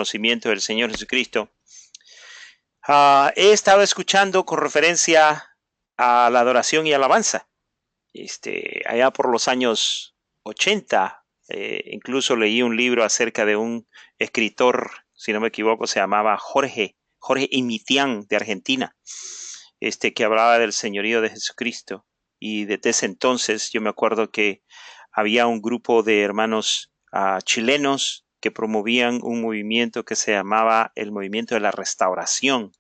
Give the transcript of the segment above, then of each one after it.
conocimiento del Señor Jesucristo. He estado escuchando con referencia a la adoración y alabanza. Allá por los años 80, incluso leí un libro acerca de un escritor, si no me equivoco, se llamaba Jorge Imitián, de Argentina, que hablaba del señorío de Jesucristo. Y desde ese entonces yo me acuerdo que había un grupo de hermanos chilenos que promovían un movimiento que se llamaba el movimiento de la restauración.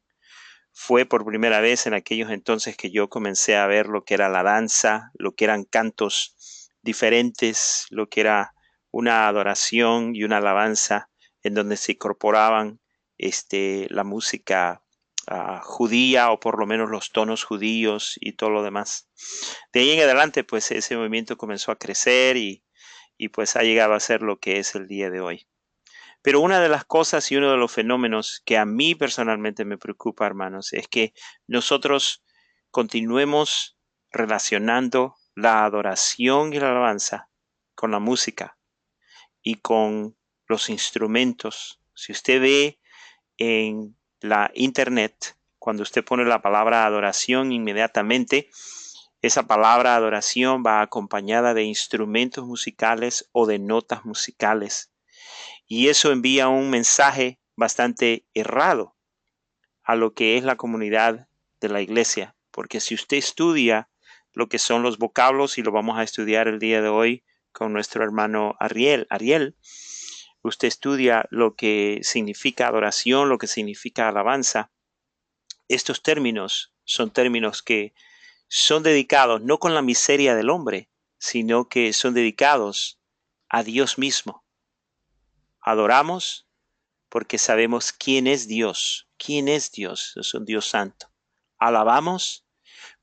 Fue por primera vez en aquellos entonces que yo comencé a ver lo que era la danza, lo que eran cantos diferentes, lo que era una adoración y una alabanza en donde se incorporaban la música judía, o por lo menos los tonos judíos y todo lo demás. De ahí en adelante, pues ese movimiento comenzó a crecer y pues ha llegado a ser lo que es el día de hoy. Pero una de las cosas y uno de los fenómenos que a mí personalmente me preocupa, hermanos, es que nosotros continuemos relacionando la adoración y la alabanza con la música y con los instrumentos. Si usted ve en la internet, cuando usted pone la palabra adoración, inmediatamente esa palabra adoración va acompañada de instrumentos musicales o de notas musicales. Y eso envía un mensaje bastante errado a lo que es la comunidad de la iglesia. Porque si usted estudia lo que son los vocablos, y lo vamos a estudiar el día de hoy con nuestro hermano Ariel, usted estudia lo que significa adoración, lo que significa alabanza. Estos términos son términos que son dedicados no con la miseria del hombre, sino que son dedicados a Dios mismo. Adoramos porque sabemos quién es Dios. ¿Quién es Dios? Es un Dios santo. Alabamos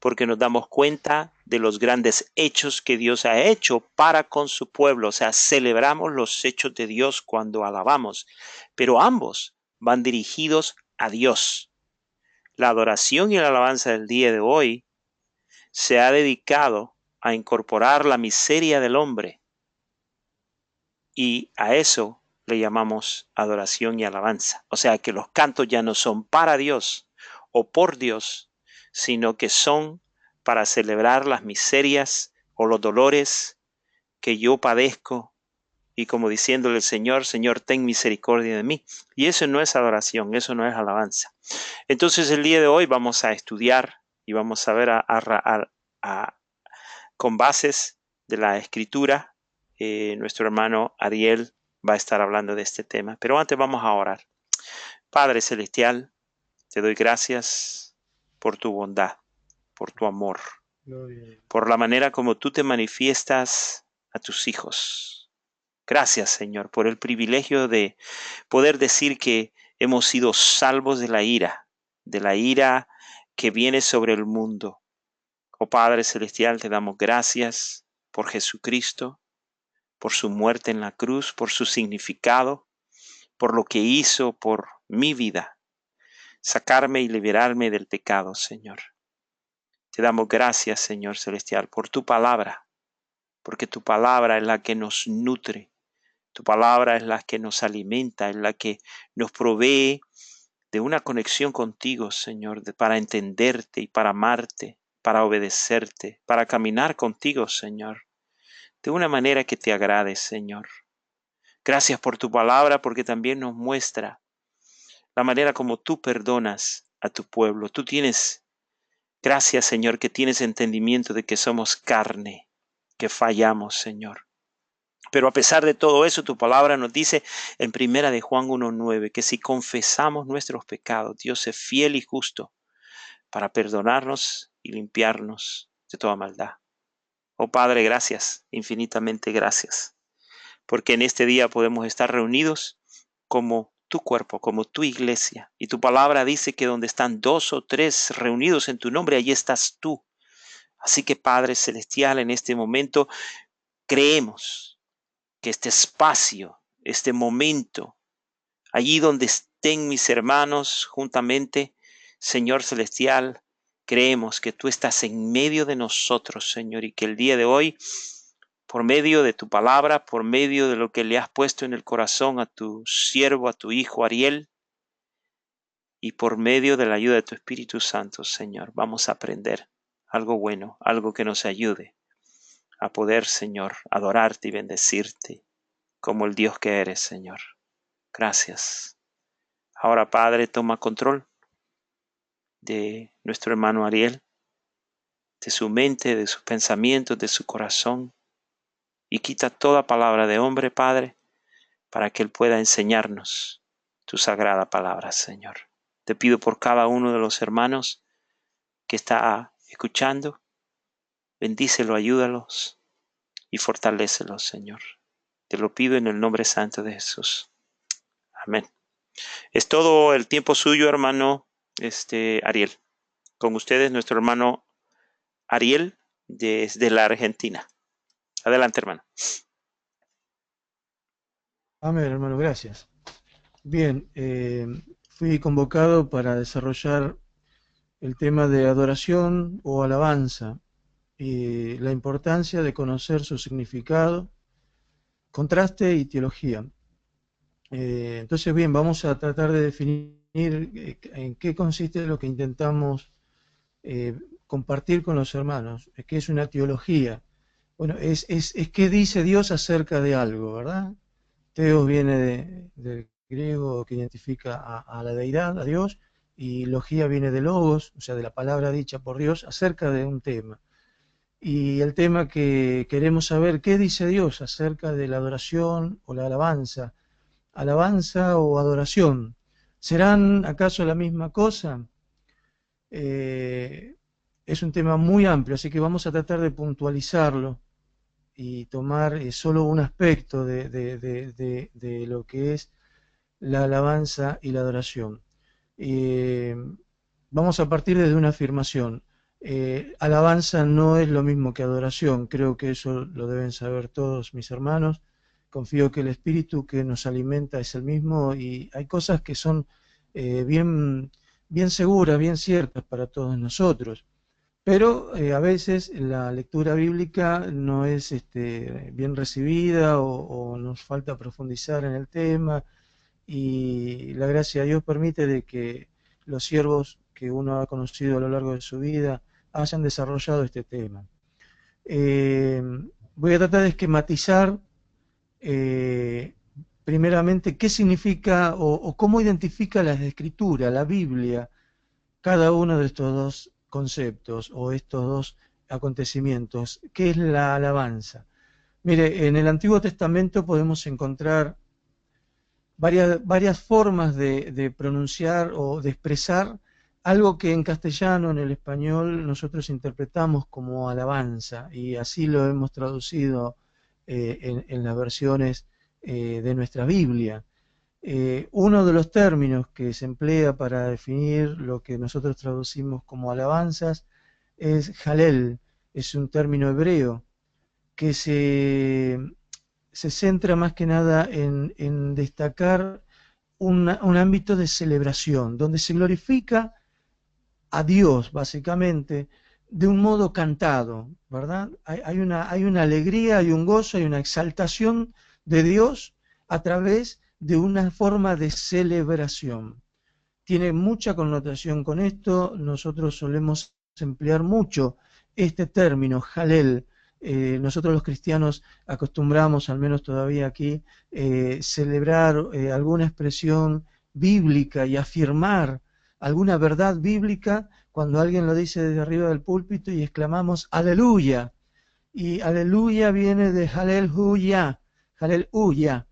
porque nos damos cuenta de los grandes hechos que Dios ha hecho para con su pueblo. O sea, celebramos los hechos de Dios cuando alabamos. Pero ambos van dirigidos a Dios. La adoración y la alabanza del día de hoy se ha dedicado a incorporar la miseria del hombre. Y a eso le llamamos adoración y alabanza. O sea que los cantos ya no son para Dios o por Dios, sino que son para celebrar las miserias o los dolores que yo padezco, y como diciéndole al Señor, Señor, ten misericordia de mí. Y eso no es adoración, eso no es alabanza. Entonces el día de hoy vamos a estudiar y vamos a ver con bases de la Escritura. Nuestro hermano Ariel va a estar hablando de este tema. Pero antes vamos a orar. Padre Celestial, te doy gracias por tu bondad, por tu amor, por la manera como tú te manifiestas a tus hijos. Gracias, Señor, por el privilegio de poder decir que hemos sido salvos de la ira que viene sobre el mundo. Oh Padre Celestial, te damos gracias por Jesucristo, por su muerte en la cruz, por su significado, por lo que hizo por mi vida, sacarme y liberarme del pecado, Señor. Te damos gracias, Señor Celestial, por tu palabra, porque tu palabra es la que nos nutre, tu palabra es la que nos alimenta, es la que nos provee de una conexión contigo, Señor, para entenderte y para amarte, para obedecerte, para caminar contigo, Señor, de una manera que te agrade, Señor. Gracias por tu palabra, porque también nos muestra la manera como tú perdonas a tu pueblo. Tú tienes, gracias, Señor, que tienes entendimiento de que somos carne, que fallamos, Señor. Pero a pesar de todo eso, tu palabra nos dice en 1 de Juan 1:9 que si confesamos nuestros pecados, Dios es fiel y justo para perdonarnos y limpiarnos de toda maldad. Oh Padre, gracias, infinitamente gracias, porque en este día podemos estar reunidos como tu cuerpo, como tu iglesia. Y tu palabra dice que donde están 2 o 3 reunidos en tu nombre, allí estás tú. Así que Padre Celestial, en este momento creemos que este espacio, este momento, allí donde estén mis hermanos juntamente, Señor Celestial, creemos que tú estás en medio de nosotros, Señor, y que el día de hoy por medio de tu palabra, por medio de lo que le has puesto en el corazón a tu siervo, a tu hijo Ariel, y por medio de la ayuda de tu Espíritu Santo, Señor, vamos a aprender algo bueno, algo que nos ayude a poder, Señor, adorarte y bendecirte como el Dios que eres, Señor. Gracias. Ahora, Padre, toma control de nuestro hermano Ariel, de su mente, de sus pensamientos, de su corazón, y quita toda palabra de hombre, Padre, para que él pueda enseñarnos tu sagrada palabra, Señor. Te pido por cada uno de los hermanos que está escuchando, bendícelo, ayúdalos y fortalécelos, Señor. Te lo pido en el nombre santo de Jesús. Amén. Es todo el tiempo suyo, hermano Ariel. Con ustedes, nuestro hermano Ariel, desde la Argentina. Adelante, hermano. Amén, hermano, gracias. Bien, fui convocado para desarrollar el tema de adoración o alabanza y la importancia de conocer su significado, contraste y teología. Entonces, bien, vamos a tratar de definir en qué consiste lo que intentamos compartir con los hermanos, qué es una teología. Bueno, es qué dice Dios acerca de algo, ¿verdad? Teos viene del griego que identifica a la deidad, a Dios, y logía viene de logos, o sea, de la palabra dicha por Dios acerca de un tema. Y el tema que queremos saber, ¿qué dice Dios acerca de la adoración o la alabanza? ¿Alabanza o adoración? ¿Serán acaso la misma cosa? Eh, es un tema muy amplio, así que vamos a tratar de puntualizarlo y tomar solo un aspecto de lo que es la alabanza y la adoración. Eh, Vamos a partir desde una afirmación. Alabanza no es lo mismo que adoración, creo que eso lo deben saber todos mis hermanos. Confío que el espíritu que nos alimenta es el mismo y hay cosas que son bien seguras, bien ciertas para todos nosotros. Pero a veces la lectura bíblica no es bien recibida o nos falta profundizar en el tema y la gracia de Dios permite de que los siervos que uno ha conocido a lo largo de su vida hayan desarrollado este tema. Eh, Voy a tratar de esquematizar eh, primeramente qué significa o cómo identifica la escritura, la Biblia, cada uno de estos dos conceptos o estos dos acontecimientos. ¿Qué es la alabanza? Mire, en el Antiguo Testamento podemos encontrar varias formas de pronunciar o de expresar algo que en castellano, en el español, nosotros interpretamos como alabanza y así lo hemos traducido en las versiones de nuestra Biblia. Uno de los términos que se emplea para definir lo que nosotros traducimos como alabanzas es Halel, es un término hebreo que se centra más que nada en destacar un ámbito de celebración, donde se glorifica a Dios, básicamente, de un modo cantado, ¿verdad? Hay una alegría, hay un gozo, hay una exaltación de Dios a través de una forma de celebración. Tiene mucha connotación con esto, nosotros solemos emplear mucho este término, Halel. Nosotros los cristianos acostumbramos, al menos todavía aquí, celebrar alguna expresión bíblica y afirmar alguna verdad bíblica cuando alguien lo dice desde arriba del púlpito y exclamamos aleluya. Y aleluya viene de Haleluya, Haleluya,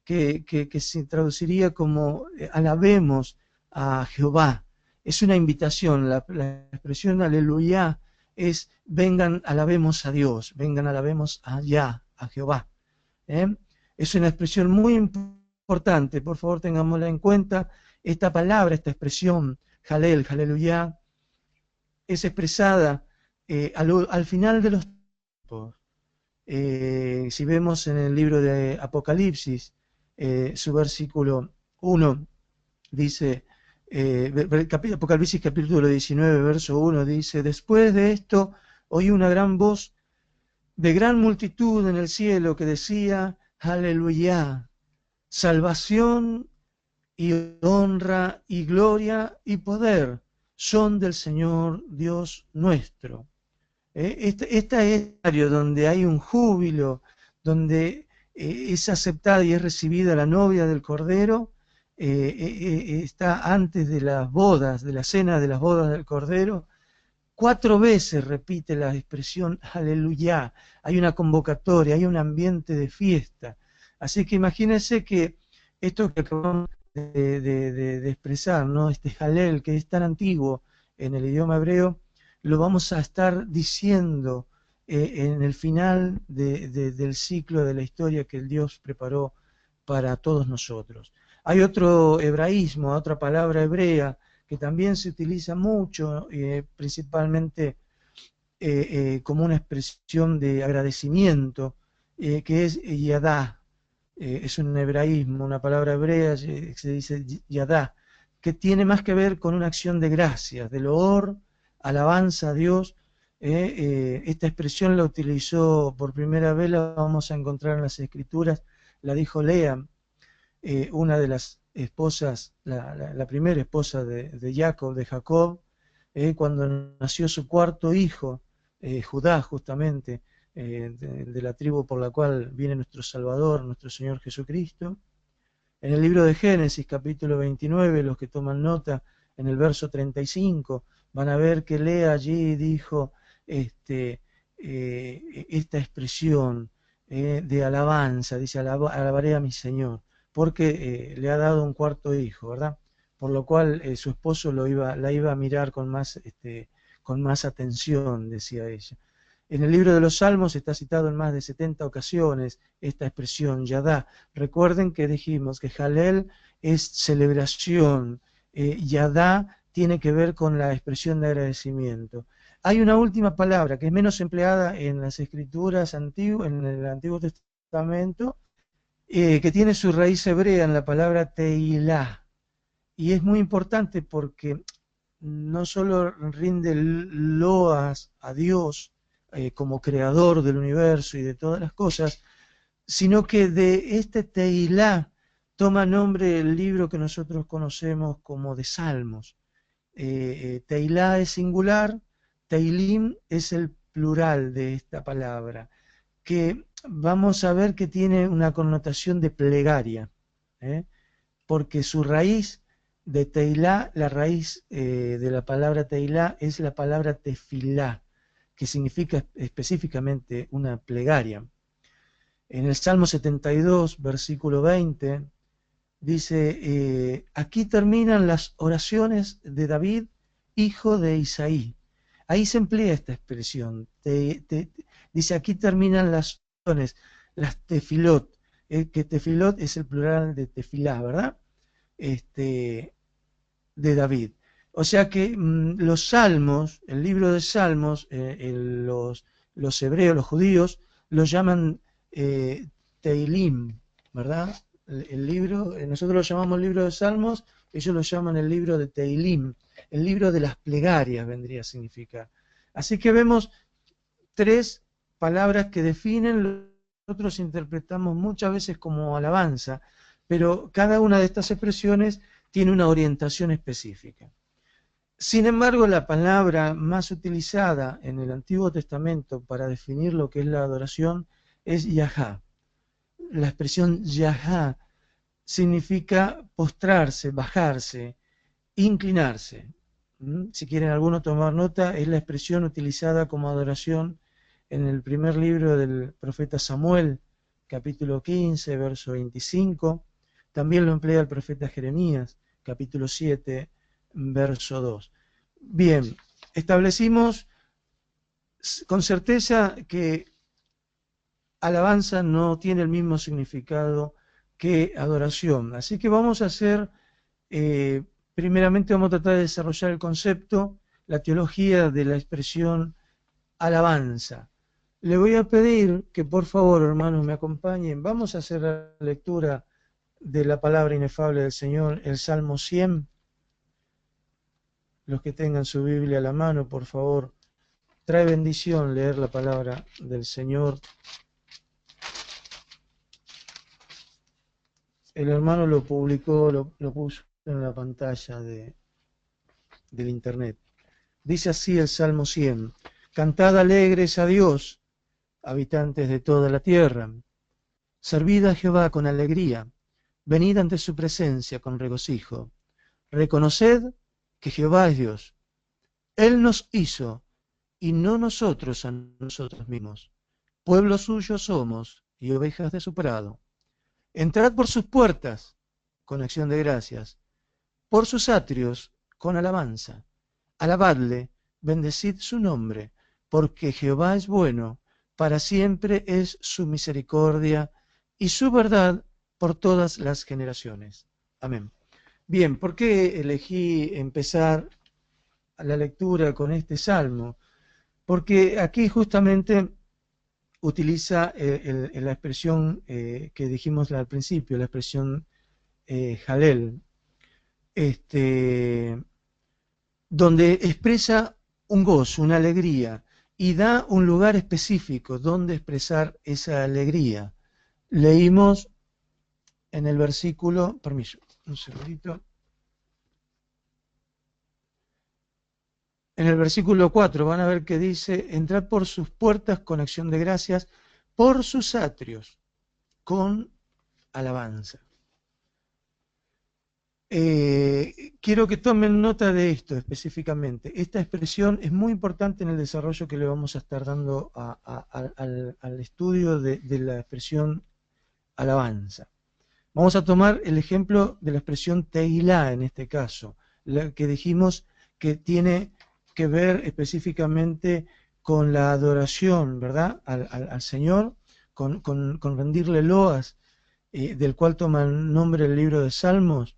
que se traduciría como alabemos a Jehová. Es una invitación, la expresión aleluya es vengan, alabemos a Dios, vengan, alabemos allá, a Jehová. ¿eh? Es una expresión muy importante, por favor tengámosla en cuenta. Esta palabra, esta expresión, Halel, Haleluya, es expresada al final de los tiempos. Si vemos en el libro de Apocalipsis, su versículo 1 dice, Apocalipsis capítulo 19, verso 1 dice, después de esto oí una gran voz de gran multitud en el cielo que decía, aleluya, salvación y honra y gloria y poder son del Señor Dios nuestro. Esta es el área donde hay un júbilo, donde es aceptada y es recibida la novia del Cordero, está antes de las bodas, de la cena de las bodas del Cordero. 4 veces repite la expresión aleluya, hay una convocatoria, hay un ambiente de fiesta. Así que imagínense que esto que acabamos de expresar, ¿no? Este halel que es tan antiguo en el idioma hebreo, lo vamos a estar diciendo en el final del ciclo de la historia que el Dios preparó para todos nosotros. Hay otro hebraísmo, otra palabra hebrea que también se utiliza mucho, principalmente como una expresión de agradecimiento, que es yadá. Es un hebraísmo, una palabra hebrea, se dice yadá, que tiene más que ver con una acción de gracias, de loor, alabanza a Dios. Esta expresión la utilizó por primera vez, la vamos a encontrar en las Escrituras, la dijo Lea, una de las esposas, la primera esposa de Jacob, cuando nació su cuarto hijo, Judá justamente, de la tribu por la cual viene nuestro Salvador, nuestro Señor Jesucristo. En el libro de Génesis, capítulo 29, los que toman nota, en el verso 35, van a ver que Lea allí dijo esta expresión de alabanza, dice, alabaré a mi Señor, porque le ha dado un cuarto hijo, ¿verdad? Por lo cual su esposo la iba a mirar con más atención, decía ella. En el libro de los Salmos está citado en más de 70 ocasiones esta expresión, Yadá. Recuerden que dijimos que Jalel es celebración, Yadá tiene que ver con la expresión de agradecimiento. Hay una última palabra que es menos empleada en las escrituras antiguas, en el Antiguo Testamento, que tiene su raíz hebrea en la palabra Teilá. Y es muy importante porque no solo rinde loas a Dios como creador del universo y de todas las cosas, sino que de este Teilá toma nombre el libro que nosotros conocemos como de Salmos. Teilá es singular, Teilim es el plural de esta palabra, que vamos a ver que tiene una connotación de plegaria, ¿eh? Porque su raíz de Teilá, la raíz de la palabra Teilá es la palabra tefilá, que significa específicamente una plegaria. En el Salmo 72, versículo 20, dice, aquí terminan las oraciones de David, hijo de Isaí. Ahí se emplea esta expresión. Dice, aquí terminan las oraciones, las tefilot, que tefilot es el plural de tefilá, ¿verdad? De David. O sea que los salmos, el libro de salmos, los hebreos, los judíos, los llaman Teilim, ¿verdad? El libro, nosotros lo llamamos libro de salmos, ellos lo llaman el libro de Teilim, el libro de las plegarias vendría a significar. Así que vemos 3 palabras que definen, nosotros interpretamos muchas veces como alabanza, pero cada una de estas expresiones tiene una orientación específica. Sin embargo, la palabra más utilizada en el Antiguo Testamento para definir lo que es la adoración es Yahá. La expresión Yahá significa postrarse, bajarse, inclinarse. Si quieren alguno tomar nota, es la expresión utilizada como adoración en el primer libro del profeta Samuel, capítulo 15, verso 25. También lo emplea el profeta Jeremías, capítulo 7, verso 2. Bien, establecimos con certeza que alabanza no tiene el mismo significado que adoración. Así que vamos a hacer, primeramente vamos a tratar de desarrollar el concepto, la teología de la expresión alabanza. Le voy a pedir que por favor, hermanos, me acompañen. Vamos a hacer la lectura de la palabra inefable del Señor, el Salmo 100. Los que tengan su Biblia a la mano, por favor, trae bendición leer la palabra del Señor. El hermano lo publicó, lo puso en la pantalla del internet. Dice así el Salmo 100. Cantad alegres a Dios, habitantes de toda la tierra. Servid a Jehová con alegría. Venid ante su presencia con regocijo. Reconoced que Jehová es Dios. Él nos hizo y no nosotros a nosotros mismos. Pueblo suyo somos y ovejas de su prado. Entrad por sus puertas con acción de gracias, por sus atrios con alabanza. Alabadle, bendecid su nombre, porque Jehová es bueno, para siempre es su misericordia y su verdad por todas las generaciones. Amén. Bien, ¿por qué elegí empezar la lectura con este salmo? Porque aquí justamente utiliza la expresión que dijimos al principio, la expresión Jalel, donde expresa un gozo, una alegría, y da un lugar específico donde expresar esa alegría. Leímos en el versículo, permiso, un segundito. En el versículo 4 van a ver que dice, entrad por sus puertas con acción de gracias, por sus atrios, con alabanza. Quiero que tomen nota de esto específicamente. Esta expresión es muy importante en el desarrollo que le vamos a estar dando al estudio de la expresión alabanza. Vamos a tomar el ejemplo de la expresión teilá en este caso, la que dijimos que tiene que ver específicamente con la adoración, ¿verdad? Al Señor, con rendirle loas, del cual toma el nombre el libro de Salmos.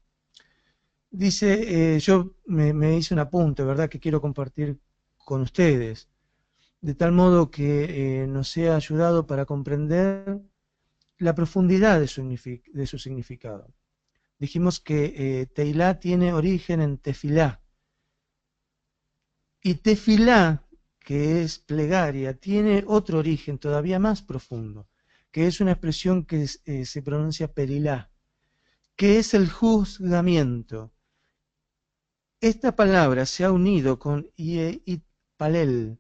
Dice, yo me hice un apunte, ¿verdad?, que quiero compartir con ustedes, de tal modo que nos sea ayudado para comprender la profundidad de su significado. Dijimos que Teilá tiene origen en Tefilá, y Tefilá, que es plegaria, tiene otro origen todavía más profundo, que es una expresión que se pronuncia Perilá, que es el juzgamiento. Esta palabra se ha unido con Palel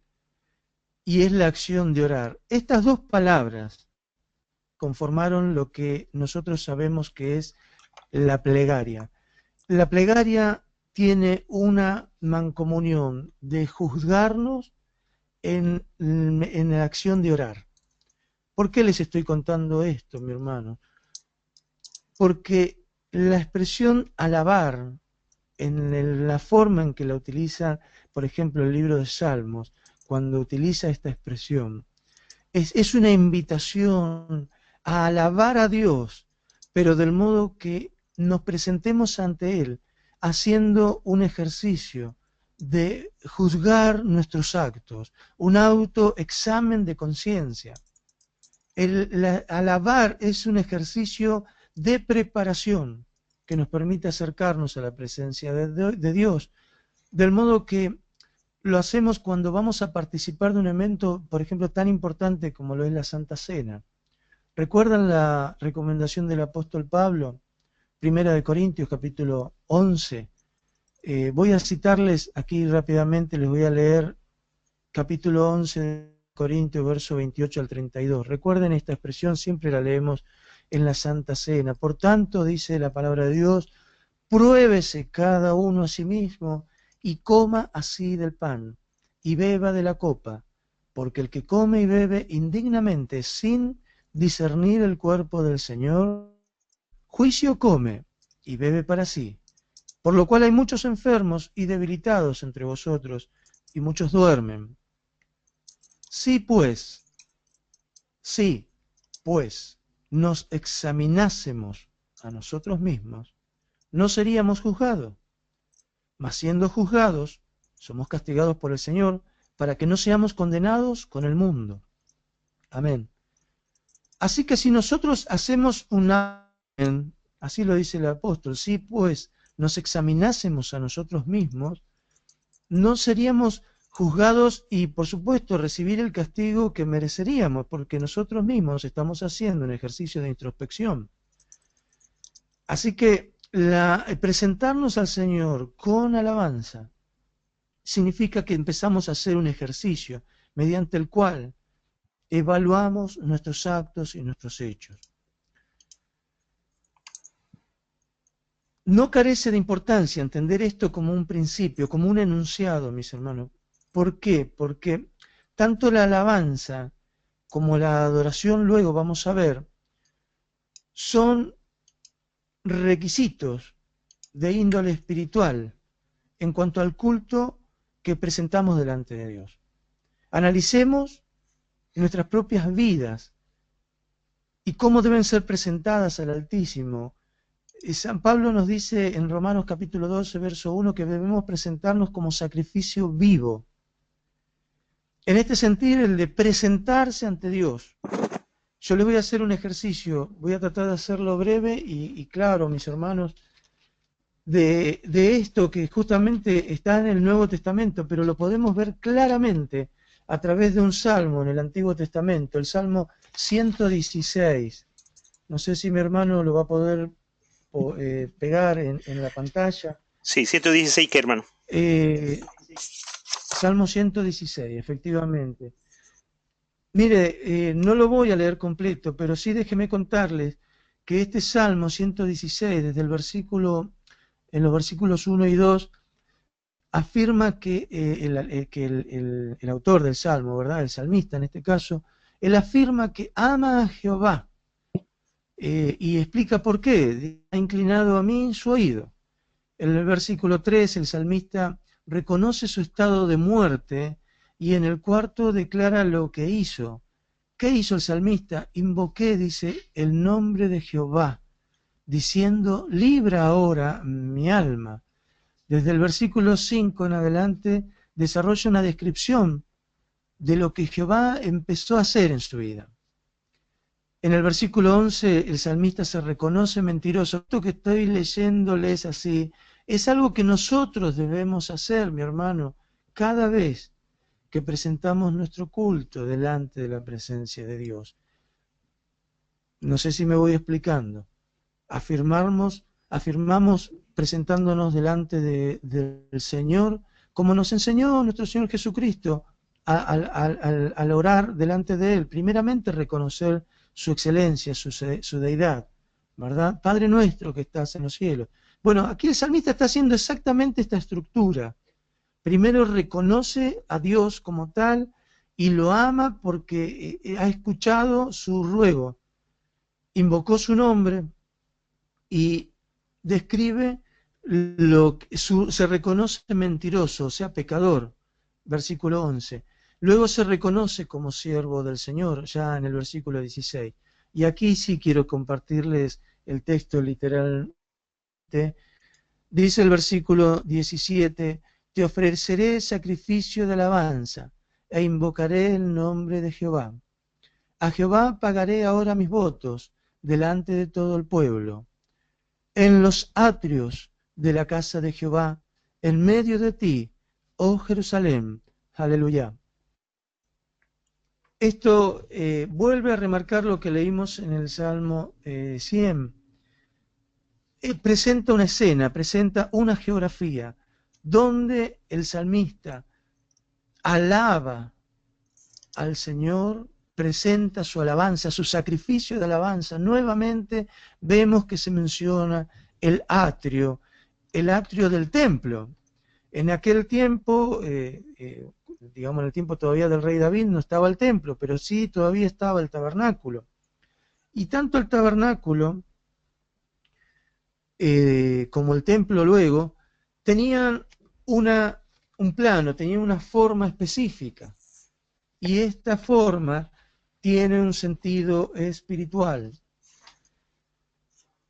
y es la acción de orar. Estas dos palabras conformaron lo que nosotros sabemos que es la plegaria. La plegaria tiene una mancomunión de juzgarnos en la acción de orar. ¿Por qué les estoy contando esto, mi hermano? Porque la expresión alabar, en la forma en que la utiliza, por ejemplo, el libro de Salmos, cuando utiliza esta expresión, es una invitación a alabar a Dios, pero del modo que nos presentemos ante Él, haciendo un ejercicio de juzgar nuestros actos, un autoexamen de conciencia. Alabar es un ejercicio de preparación que nos permite acercarnos a la presencia de Dios, del modo que lo hacemos cuando vamos a participar de un evento, por ejemplo, tan importante como lo es la Santa Cena. ¿Recuerdan la recomendación del apóstol Pablo? Primera de Corintios, capítulo 11. Voy a citarles aquí rápidamente, les voy a leer capítulo 11 de Corintios, verso 28 al 32. Recuerden esta expresión, siempre la leemos en la Santa Cena. Por tanto, dice la palabra de Dios, pruébese cada uno a sí mismo y coma así del pan y beba de la copa, porque el que come y bebe indignamente sin discernir el cuerpo del Señor, juicio come y bebe para sí. Por lo cual hay muchos enfermos y debilitados entre vosotros, y muchos duermen. Si pues nos examinásemos a nosotros mismos, no seríamos juzgados. Mas siendo juzgados, somos castigados por el Señor, para que no seamos condenados con el mundo. Amén. Así que si nosotros hacemos así lo dice el apóstol, si pues nos examinásemos a nosotros mismos, no seríamos juzgados y, por supuesto, recibir el castigo que mereceríamos, porque nosotros mismos estamos haciendo un ejercicio de introspección. Así que presentarnos al Señor con alabanza significa que empezamos a hacer un ejercicio mediante el cual evaluamos nuestros actos y nuestros hechos. No carece de importancia entender esto como un principio, como un enunciado, mis hermanos. ¿Por qué? Porque tanto la alabanza como la adoración, luego vamos a ver, son requisitos de índole espiritual en cuanto al culto que presentamos delante de Dios. Analicemos nuestras propias vidas y cómo deben ser presentadas al Altísimo. San Pablo nos dice en Romanos capítulo 12, verso 1, que debemos presentarnos como sacrificio vivo. En este sentido, el de presentarse ante Dios. Yo les voy a hacer un ejercicio, voy a tratar de hacerlo breve y claro, mis hermanos, de esto que justamente está en el Nuevo Testamento, pero lo podemos ver claramente a través de un salmo en el Antiguo Testamento, el Salmo 116. No sé si mi hermano lo va a poder pegar en la pantalla. Sí, 116, ¿qué, hermano? Salmo 116, efectivamente. Mire, no lo voy a leer completo, pero sí déjeme contarles que este Salmo 116, desde el versículo, en los versículos 1 y 2, afirma que, el autor del Salmo, ¿verdad? El salmista en este caso, él afirma que ama a Jehová y explica por qué. Ha inclinado a mí su oído. En el versículo 3, el salmista reconoce su estado de muerte y en el cuarto declara lo que hizo. ¿Qué hizo el salmista? Invoqué, dice, el nombre de Jehová, diciendo, libra ahora mi alma. Desde el versículo 5 en adelante desarrolla una descripción de lo que Jehová empezó a hacer en su vida. En el versículo 11 el salmista se reconoce mentiroso. Esto que estoy leyéndoles así es algo que nosotros debemos hacer, mi hermano, cada vez que presentamos nuestro culto delante de la presencia de Dios. No sé si me voy explicando. Afirmamos presentándonos delante del Señor, como nos enseñó nuestro Señor Jesucristo, al orar delante de Él. Primeramente reconocer su excelencia, su deidad, ¿verdad? Padre nuestro que estás en los cielos. Bueno, aquí el salmista está haciendo exactamente esta estructura. Primero reconoce a Dios como tal y lo ama porque ha escuchado su ruego. Invocó su nombre y describe se reconoce mentiroso, o sea, pecador, versículo 11. Luego se reconoce como siervo del Señor, ya en el versículo 16. Y aquí sí quiero compartirles el texto literalmente. Dice el versículo 17, te ofreceré sacrificio de alabanza e invocaré el nombre de Jehová. A Jehová pagaré ahora mis votos delante de todo el pueblo. En los atrios de la casa de Jehová, en medio de ti, oh Jerusalén. Aleluya. Esto vuelve a remarcar lo que leímos en el Salmo 100. Presenta una escena, presenta una geografía, donde el salmista alaba al Señor, presenta su alabanza, su sacrificio de alabanza. Nuevamente vemos que se menciona el atrio del templo. En aquel tiempo, digamos en el tiempo todavía del rey David, no estaba el templo, pero sí todavía estaba el tabernáculo. Y tanto el tabernáculo como el templo luego, tenían un plano, tenían una forma específica. Y esta forma tiene un sentido espiritual.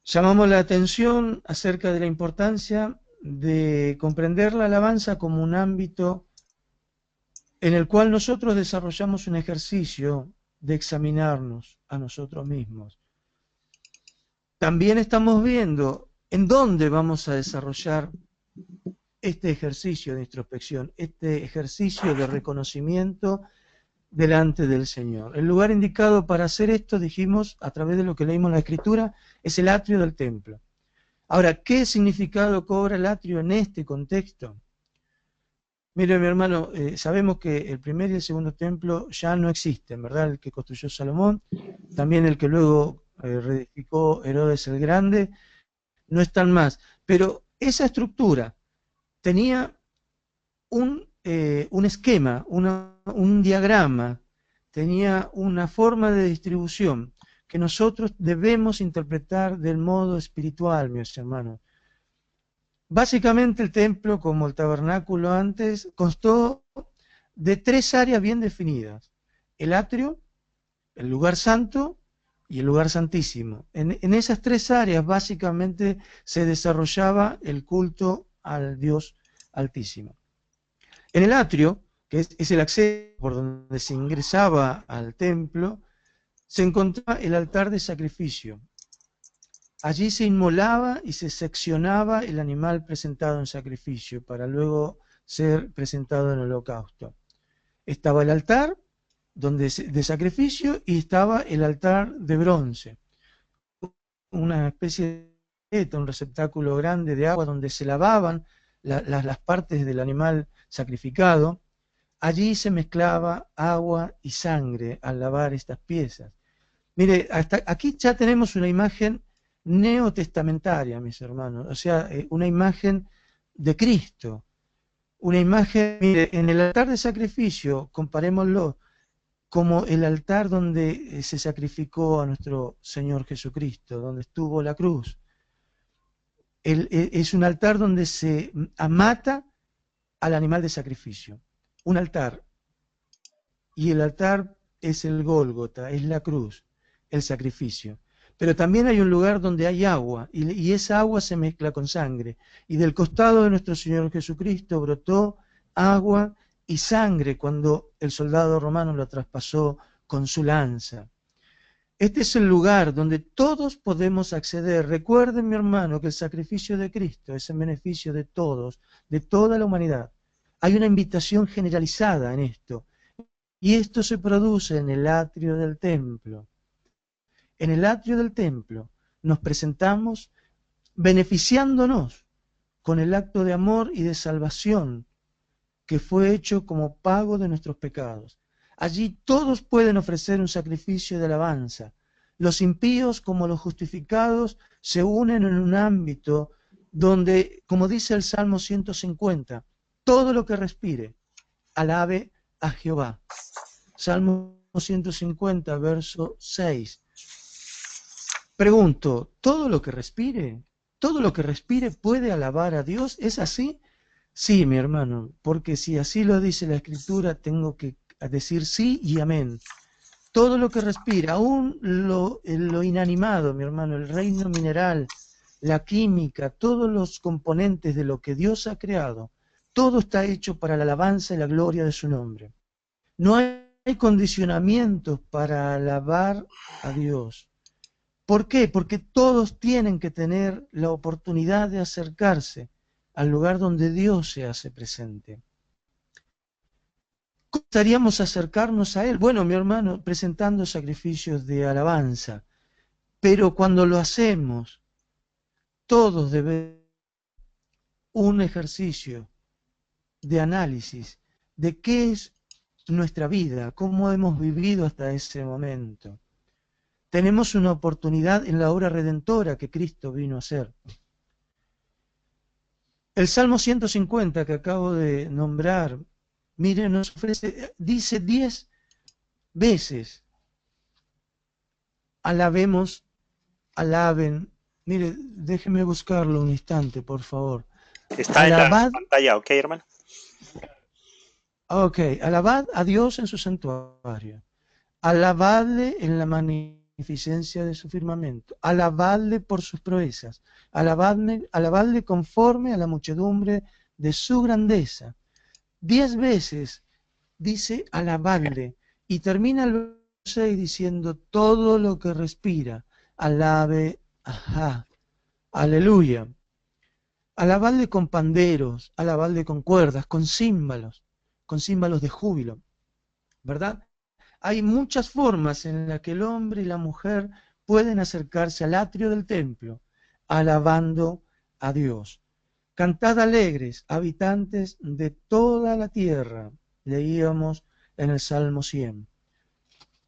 Llamamos la atención acerca de la importancia de comprender la alabanza como un ámbito en el cual nosotros desarrollamos un ejercicio de examinarnos a nosotros mismos. También estamos viendo en dónde vamos a desarrollar este ejercicio de introspección, este ejercicio de reconocimiento delante del Señor. El lugar indicado para hacer esto, dijimos, a través de lo que leímos en la Escritura, es el atrio del templo. Ahora, ¿qué significado cobra el atrio en este contexto? Mire, mi hermano, sabemos que el primer y el segundo templo ya no existen, ¿verdad? El que construyó Salomón, también el que luego reedificó Herodes el Grande, no están más. Pero esa estructura tenía un esquema, un diagrama, tenía una forma de distribución que nosotros debemos interpretar del modo espiritual, mis hermanos. Básicamente el templo, como el tabernáculo antes, constó de tres áreas bien definidas: el atrio, el lugar santo y el lugar santísimo. En esas tres áreas básicamente se desarrollaba el culto al Dios Altísimo. En el atrio, que es el acceso por donde se ingresaba al templo, se encontraba el altar de sacrificio. Allí se inmolaba y se seccionaba el animal presentado en sacrificio para luego ser presentado en holocausto. Estaba el altar de sacrificio y estaba el altar de bronce, una especie de un receptáculo grande de agua donde se lavaban las partes del animal sacrificado. Allí se mezclaba agua y sangre al lavar estas piezas. Mire, hasta aquí ya tenemos una imagen neotestamentaria, mis hermanos, o sea, una imagen de Cristo, una imagen, mire, en el altar de sacrificio, comparémoslo, como el altar donde se sacrificó a nuestro Señor Jesucristo, donde estuvo la cruz. Es un altar donde se mata al animal de sacrificio, un altar, y el altar es el Gólgota, es la cruz, el sacrificio. Pero también hay un lugar donde hay agua, y esa agua se mezcla con sangre, y del costado de nuestro Señor Jesucristo brotó agua y sangre cuando el soldado romano lo traspasó con su lanza. Este es el lugar donde todos podemos acceder. Recuerden, mi hermano, que el sacrificio de Cristo es en beneficio de todos, de toda la humanidad. Hay una invitación generalizada en esto, y esto se produce en el atrio del templo. En el atrio del templo nos presentamos beneficiándonos con el acto de amor y de salvación que fue hecho como pago de nuestros pecados. Allí todos pueden ofrecer un sacrificio de alabanza. Los impíos como los justificados se unen en un ámbito donde, como dice el Salmo 150, todo lo que respire, alabe a Jehová. Salmo 150, verso 6. Pregunto, ¿todo lo que respire? ¿Todo lo que respire puede alabar a Dios? ¿Es así? Sí, mi hermano, porque si así lo dice la Escritura, tengo que decir sí y amén. Todo lo que respira, aún lo inanimado, mi hermano, el reino mineral, la química, todos los componentes de lo que Dios ha creado, todo está hecho para la alabanza y la gloria de su nombre. No hay condicionamientos para alabar a Dios. ¿Por qué? Porque todos tienen que tener la oportunidad de acercarse al lugar donde Dios se hace presente. ¿Cómo estaríamos acercarnos a Él? Bueno, mi hermano, presentando sacrificios de alabanza. Pero cuando lo hacemos, todos debemos un ejercicio de análisis de qué es nuestra vida, cómo hemos vivido hasta ese momento. Tenemos una oportunidad en la obra redentora que Cristo vino a hacer. El Salmo 150 que acabo de nombrar, miren, nos ofrece, dice 10 veces, alabemos, alaben. Mire, déjeme buscarlo un instante, por favor. Está en la pantalla, ¿ok, hermano? Ok, alabad a Dios en su santuario. Alabadle en la magnificencia de su firmamento. Alabadle por sus proezas. Alabadle conforme a la muchedumbre de su grandeza. 10 veces dice alabadle y termina el verso 6 diciendo todo lo que respira, alabe, ajá, aleluya. Alabadle con panderos, alabadle con cuerdas, con címbalos de júbilo, ¿verdad? Hay muchas formas en las que el hombre y la mujer pueden acercarse al atrio del templo, alabando a Dios. Cantad alegres, habitantes de toda la tierra, leíamos en el Salmo 100.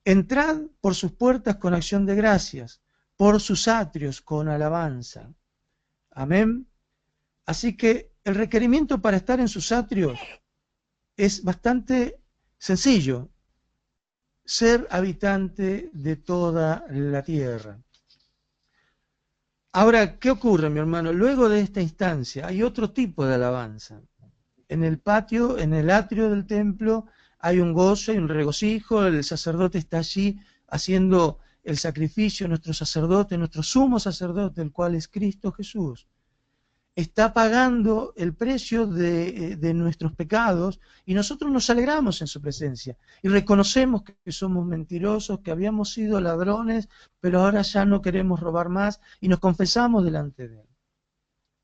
Entrad por sus puertas con acción de gracias, por sus atrios con alabanza. Amén. Así que el requerimiento para estar en sus atrios es bastante sencillo: ser habitante de toda la tierra. Ahora, ¿qué ocurre, mi hermano? Luego de esta instancia hay otro tipo de alabanza. En el patio, en el atrio del templo, hay un gozo, hay un regocijo, el sacerdote está allí haciendo el sacrificio, nuestro sacerdote, nuestro sumo sacerdote, el cual es Cristo Jesús, está pagando el precio de nuestros pecados, y nosotros nos alegramos en su presencia y reconocemos que somos mentirosos, que habíamos sido ladrones, pero ahora ya no queremos robar más, y nos confesamos delante de él.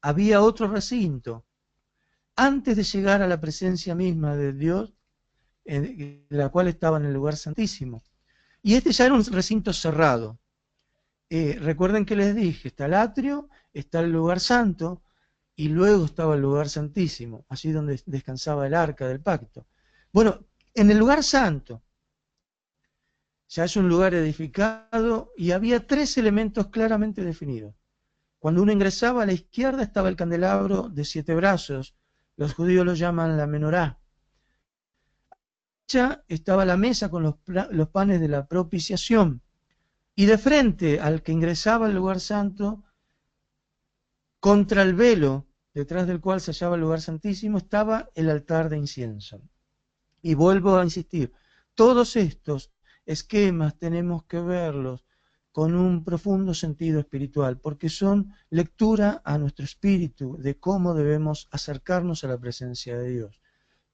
Había otro recinto antes de llegar a la presencia misma de Dios, la cual estaba en el lugar santísimo, y este ya era un recinto cerrado. Recuerden que les dije, está el atrio, está el lugar santo, y luego estaba el lugar santísimo, allí donde descansaba el arca del pacto. Bueno, en el lugar santo ya es un lugar edificado y había tres elementos claramente definidos. Cuando uno ingresaba, a la izquierda estaba el candelabro de 7 brazos, los judíos lo llaman la menorá. Ya estaba la mesa con los panes de la propiciación, y de frente al que ingresaba al lugar santo, contra el velo detrás del cual se hallaba el lugar santísimo, estaba el altar de incienso. Y vuelvo a insistir, todos estos esquemas tenemos que verlos con un profundo sentido espiritual, porque son lectura a nuestro espíritu de cómo debemos acercarnos a la presencia de Dios.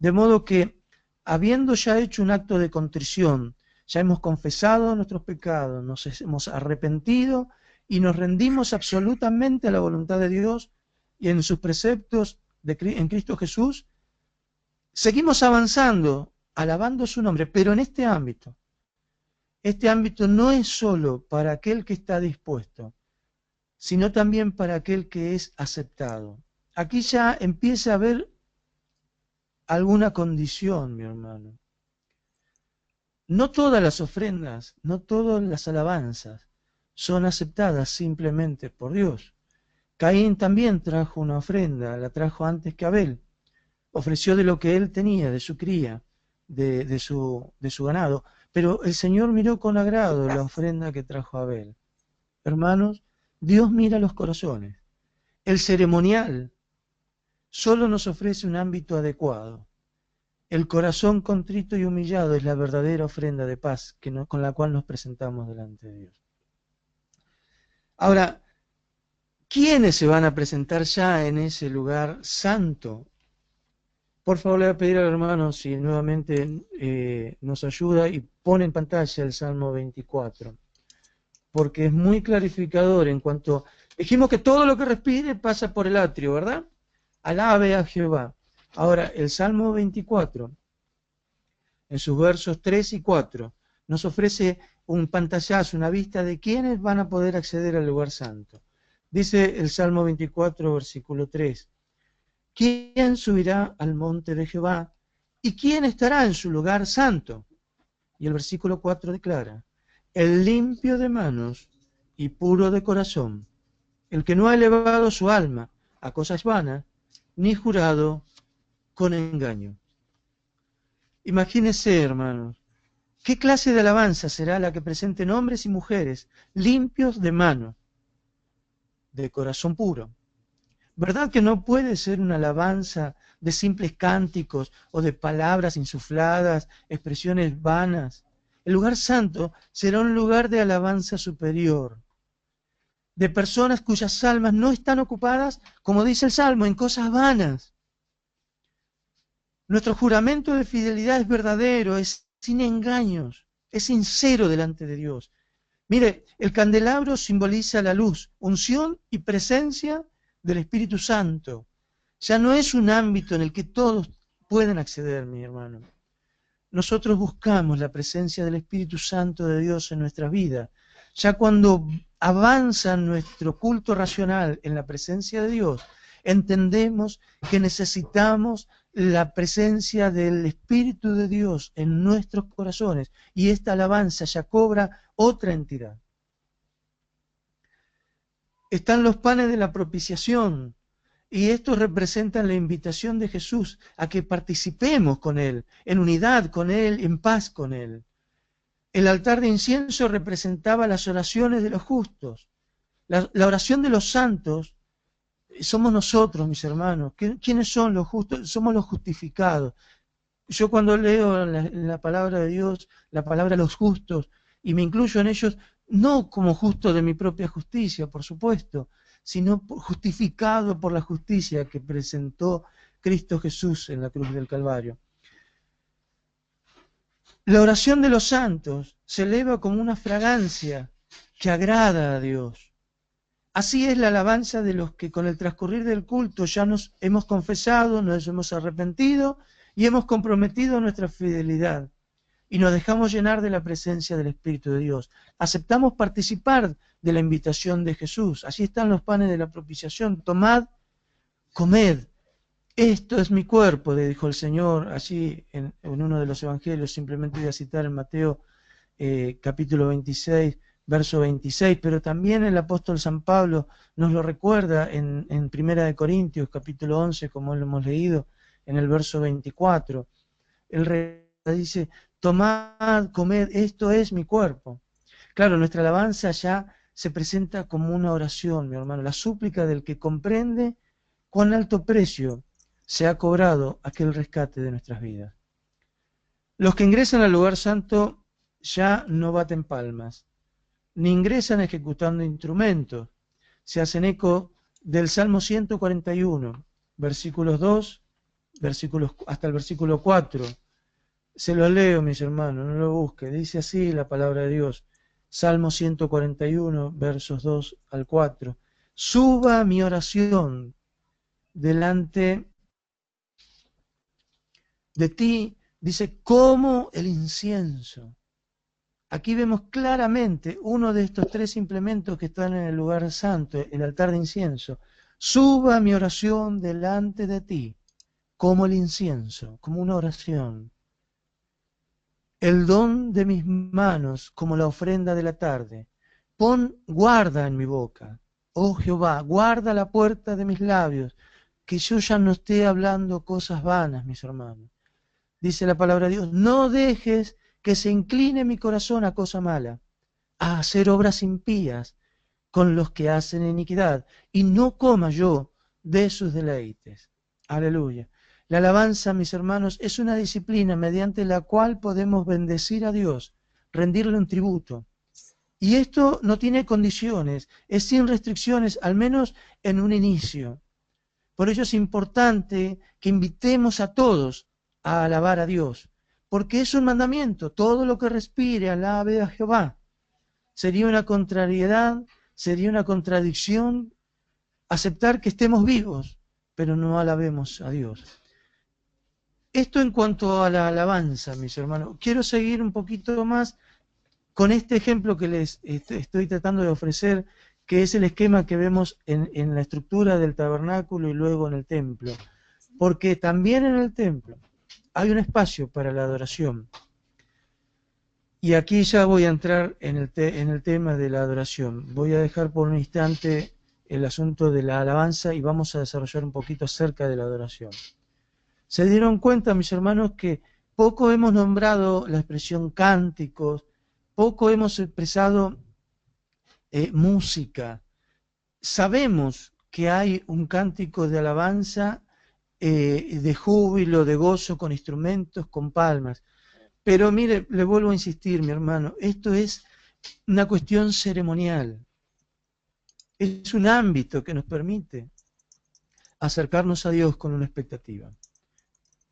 De modo que, habiendo ya hecho un acto de contrición, ya hemos confesado nuestros pecados, nos hemos arrepentido y nos rendimos absolutamente a la voluntad de Dios y en sus preceptos en Cristo Jesús, seguimos avanzando, alabando su nombre, pero en este ámbito. Este ámbito no es solo para aquel que está dispuesto, sino también para aquel que es aceptado. Aquí ya empieza a haber alguna condición, mi hermano. No todas las ofrendas, no todas las alabanzas son aceptadas simplemente por Dios. Caín también trajo una ofrenda, la trajo antes que Abel. Ofreció de lo que él tenía, de su cría, de su ganado. Pero el Señor miró con agrado la ofrenda que trajo Abel. Hermanos, Dios mira los corazones. El ceremonial solo nos ofrece un ámbito adecuado. El corazón contrito y humillado es la verdadera ofrenda de paz con la cual nos presentamos delante de Dios. Ahora, ¿quiénes se van a presentar ya en ese lugar santo? Por favor, le voy a pedir al hermano si nuevamente nos ayuda y pone en pantalla el Salmo 24, porque es muy clarificador en cuanto... Dijimos que todo lo que respire pasa por el atrio, ¿verdad? Alabe a Jehová. Ahora, el Salmo 24, en sus versos 3 y 4, nos ofrece un pantallazo, una vista de quiénes van a poder acceder al lugar santo. Dice el Salmo 24, versículo 3, ¿quién subirá al monte de Jehová? ¿Y quién estará en su lugar santo? Y el versículo 4 declara, el limpio de manos y puro de corazón, el que no ha elevado su alma a cosas vanas, ni jurado con engaño. Imagínense, hermanos, ¿qué clase de alabanza será la que presenten hombres y mujeres limpios de manos, de corazón puro? ¿Verdad que no puede ser una alabanza de simples cánticos o de palabras insufladas, expresiones vanas? El lugar santo será un lugar de alabanza superior, de personas cuyas almas no están ocupadas, como dice el Salmo, en cosas vanas. Nuestro juramento de fidelidad es verdadero, es sin engaños, es sincero delante de Dios. Mire, el candelabro simboliza la luz, unción y presencia del Espíritu Santo. Ya no es un ámbito en el que todos pueden acceder, mi hermano. Nosotros buscamos la presencia del Espíritu Santo de Dios en nuestra vida. Ya cuando avanza nuestro culto racional en la presencia de Dios, entendemos que necesitamos la presencia del Espíritu de Dios en nuestros corazones, y esta alabanza ya cobra otra entidad. Están los panes de la propiciación, y estos representan la invitación de Jesús a que participemos con Él, en unidad con Él, en paz con Él. El altar de incienso representaba las oraciones de los justos. La oración de los santos somos nosotros, mis hermanos. ¿Quiénes son los justos? Somos los justificados. Yo cuando leo la palabra de Dios, la palabra los justos, y me incluyo en ellos, no como justo de mi propia justicia, por supuesto, sino justificado por la justicia que presentó Cristo Jesús en la cruz del Calvario. La oración de los santos se eleva como una fragancia que agrada a Dios. Así es la alabanza de los que con el transcurrir del culto ya nos hemos confesado, nos hemos arrepentido y hemos comprometido nuestra fidelidad, y nos dejamos llenar de la presencia del Espíritu de Dios. Aceptamos participar de la invitación de Jesús. Allí están los panes de la propiciación. Tomad, comed. Esto es mi cuerpo, le dijo el Señor allí en uno de los evangelios. Simplemente voy a citar en Mateo capítulo 26, verso 26, pero también el apóstol San Pablo nos lo recuerda en Primera de Corintios, capítulo 11, como lo hemos leído, en el verso 24. El rey dice: tomad, comed, esto es mi cuerpo. Claro, nuestra alabanza ya se presenta como una oración, mi hermano, la súplica del que comprende cuán alto precio se ha cobrado aquel rescate de nuestras vidas. Los que ingresan al lugar santo ya no baten palmas, ni ingresan ejecutando instrumentos. Se hacen eco del Salmo 141, versículos 2, hasta el versículo 4. Se lo leo, mis hermanos, no lo busque. Dice así la palabra de Dios. Salmo 141, versos 2 al 4. Suba mi oración delante de ti, dice, como el incienso. Aquí vemos claramente uno de estos tres implementos que están en el lugar santo, el altar de incienso. Suba mi oración delante de ti, como el incienso, como una oración. El don de mis manos, como la ofrenda de la tarde. Pon guarda en mi boca, oh Jehová, guarda la puerta de mis labios, que yo ya no esté hablando cosas vanas, mis hermanos. Dice la palabra de Dios, no dejes que se incline mi corazón a cosa mala, a hacer obras impías con los que hacen iniquidad, y no coma yo de sus deleites. Aleluya. La alabanza, mis hermanos, es una disciplina mediante la cual podemos bendecir a Dios, rendirle un tributo. Y esto no tiene condiciones, es sin restricciones, al menos en un inicio. Por ello es importante que invitemos a todos a alabar a Dios, porque es un mandamiento. Todo lo que respire, alabe a Jehová. Sería una contrariedad, sería una contradicción aceptar que estemos vivos, pero no alabemos a Dios. Esto en cuanto a la alabanza, mis hermanos. Quiero seguir un poquito más con este ejemplo que les estoy tratando de ofrecer, que es el esquema que vemos en la estructura del tabernáculo y luego en el templo. Porque también en el templo hay un espacio para la adoración. Y aquí ya voy a entrar en el tema de la adoración. Voy a dejar por un instante el asunto de la alabanza y vamos a desarrollar un poquito acerca de la adoración. Se dieron cuenta, mis hermanos, que poco hemos nombrado la expresión cánticos, poco hemos expresado música. Sabemos que hay un cántico de alabanza, de júbilo, de gozo, con instrumentos, con palmas. Pero mire, le vuelvo a insistir, mi hermano, esto es una cuestión ceremonial. Es un ámbito que nos permite acercarnos a Dios con una expectativa.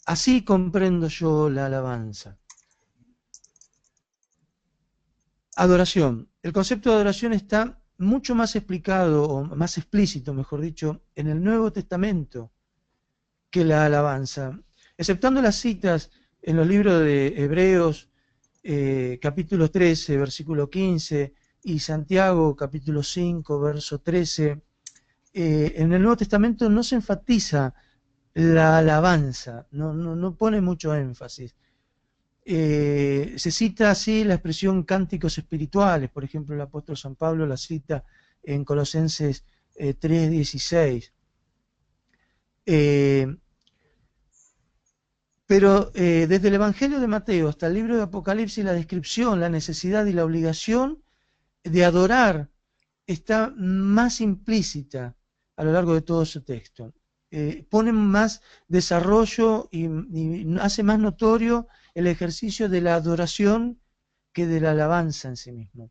Así comprendo yo la alabanza. Adoración. El concepto de adoración está mucho más explicado, o más explícito, mejor dicho, en el Nuevo Testamento que la alabanza. Exceptando las citas en los libros de Hebreos, capítulo 13, versículo 15, y Santiago, capítulo 5, verso 13, en el Nuevo Testamento no se enfatiza la alabanza, no pone mucho énfasis. Se cita así la expresión cánticos espirituales, por ejemplo, el apóstol San Pablo la cita en Colosenses 3:16. Pero desde el Evangelio de Mateo hasta el libro de Apocalipsis, la descripción, la necesidad y la obligación de adorar está más implícita a lo largo de todo su texto. Pone más desarrollo y hace más notorio el ejercicio de la adoración que de la alabanza en sí mismo.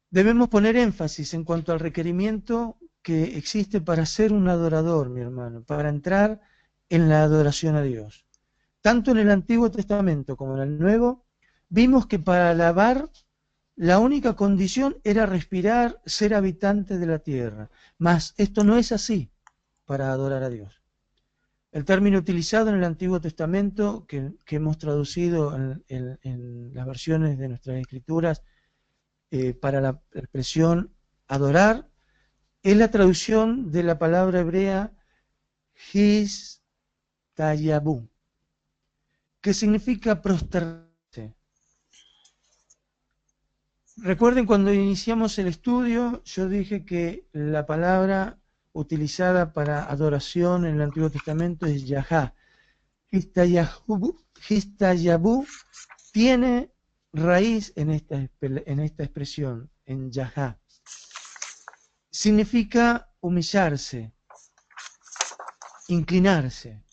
Debemos poner énfasis en cuanto al requerimiento que existe para ser un adorador, mi hermano, para entrar en la adoración a Dios. Tanto en el Antiguo Testamento como en el Nuevo, vimos que para alabar la única condición era respirar, ser habitante de la tierra. Mas esto no es así para adorar a Dios. El término utilizado en el Antiguo Testamento, que hemos traducido en las versiones de nuestras escrituras para la expresión adorar, es la traducción de la palabra hebrea histayabu, que significa prosternarse. Recuerden, cuando iniciamos el estudio, yo dije que la palabra utilizada para adoración en el Antiguo Testamento es Yahá. Histayabu tiene raíz en esta expresión, en Yahá. Significa humillarse, inclinarse.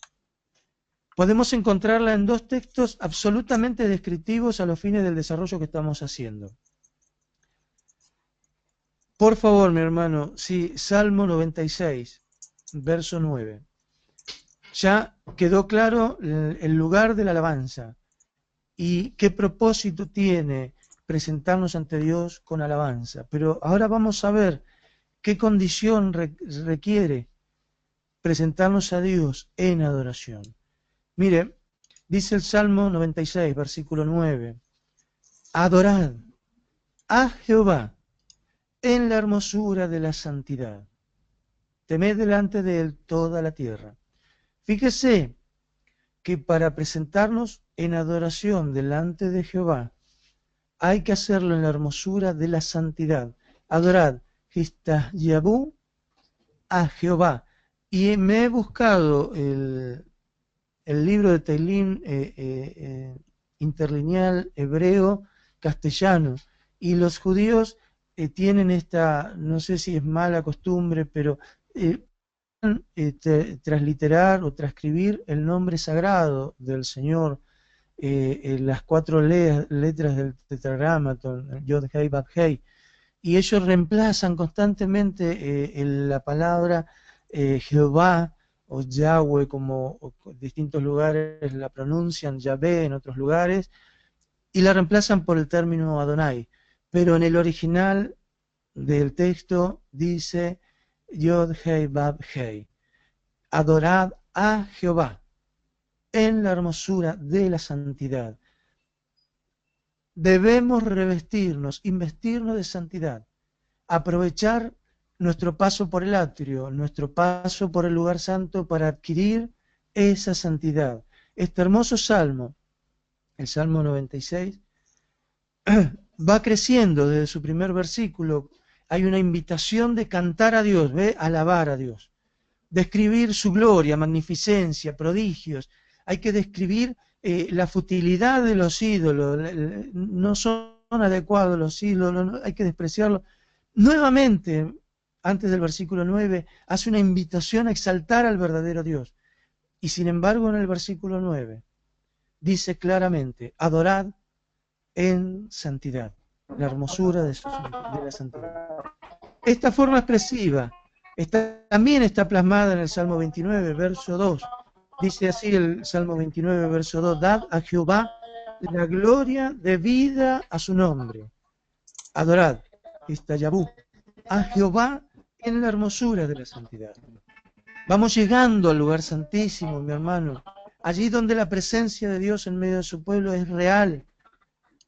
Podemos encontrarla en dos textos absolutamente descriptivos a los fines del desarrollo que estamos haciendo. Por favor, mi hermano, sí, Salmo 96, verso 9. Ya quedó claro el lugar de la alabanza y qué propósito tiene presentarnos ante Dios con alabanza. Pero ahora vamos a ver qué condición requiere presentarnos a Dios en adoración. Mire, dice el Salmo 96, versículo 9. Adorad a Jehová en la hermosura de la santidad. Temed delante de él toda la tierra. Fíjese que para presentarnos en adoración delante de Jehová, hay que hacerlo en la hermosura de la santidad. Adorad Histayabu a Jehová. Y me he buscado el libro de Teilim interlineal hebreo castellano, y los judíos tienen esta, no sé si es mala costumbre, pero transliterar o transcribir el nombre sagrado del Señor, las cuatro letras del tetragramaton, Yod Hei Vav Hei, y ellos reemplazan constantemente la palabra Jehová o Yahweh, como distintos lugares la pronuncian, Yahvé en otros lugares, y la reemplazan por el término Adonai. Pero en el original del texto dice Yod Hei Vav Hei. Adorad a Jehová en la hermosura de la santidad. Debemos revestirnos, investirnos de santidad, aprovechar nuestro paso por el atrio, nuestro paso por el lugar santo para adquirir esa santidad. Este hermoso salmo, el Salmo 96, va creciendo desde su primer versículo. Hay una invitación de cantar a Dios, alabar a Dios, describir su gloria, magnificencia, prodigios. Hay que describir la futilidad de los ídolos, no son adecuados los ídolos, hay que despreciarlos. Nuevamente, antes del versículo 9, hace una invitación a exaltar al verdadero Dios. Y sin embargo, en el versículo 9, dice claramente, adorad en santidad, la hermosura de la santidad. Esta forma expresiva también está plasmada en el Salmo 29, verso 2. Dice así el Salmo 29, verso 2, dad a Jehová la gloria debida a su nombre. Adorad. Istayabú, a Jehová en la hermosura de la santidad. Vamos llegando al lugar santísimo, mi hermano, allí donde la presencia de Dios en medio de su pueblo es real.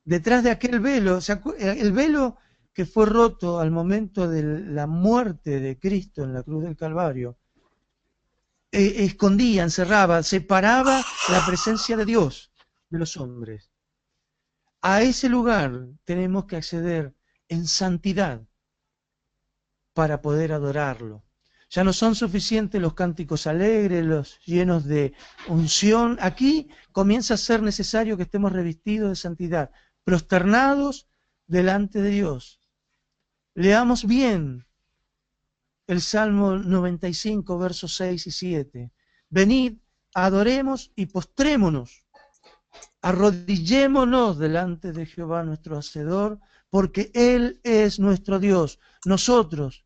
Detrás de aquel velo, el velo que fue roto al momento de la muerte de Cristo en la cruz del Calvario, escondía, encerraba, separaba la presencia de Dios de los hombres. A ese lugar tenemos que acceder en santidad para poder adorarlo. Ya no son suficientes los cánticos alegres, los llenos de unción. Aquí comienza a ser necesario que estemos revestidos de santidad, prosternados delante de Dios. Leamos bien el Salmo 95, versos 6 y 7. Venid, adoremos y postrémonos. Arrodillémonos delante de Jehová nuestro Hacedor, porque Él es nuestro Dios. Nosotros,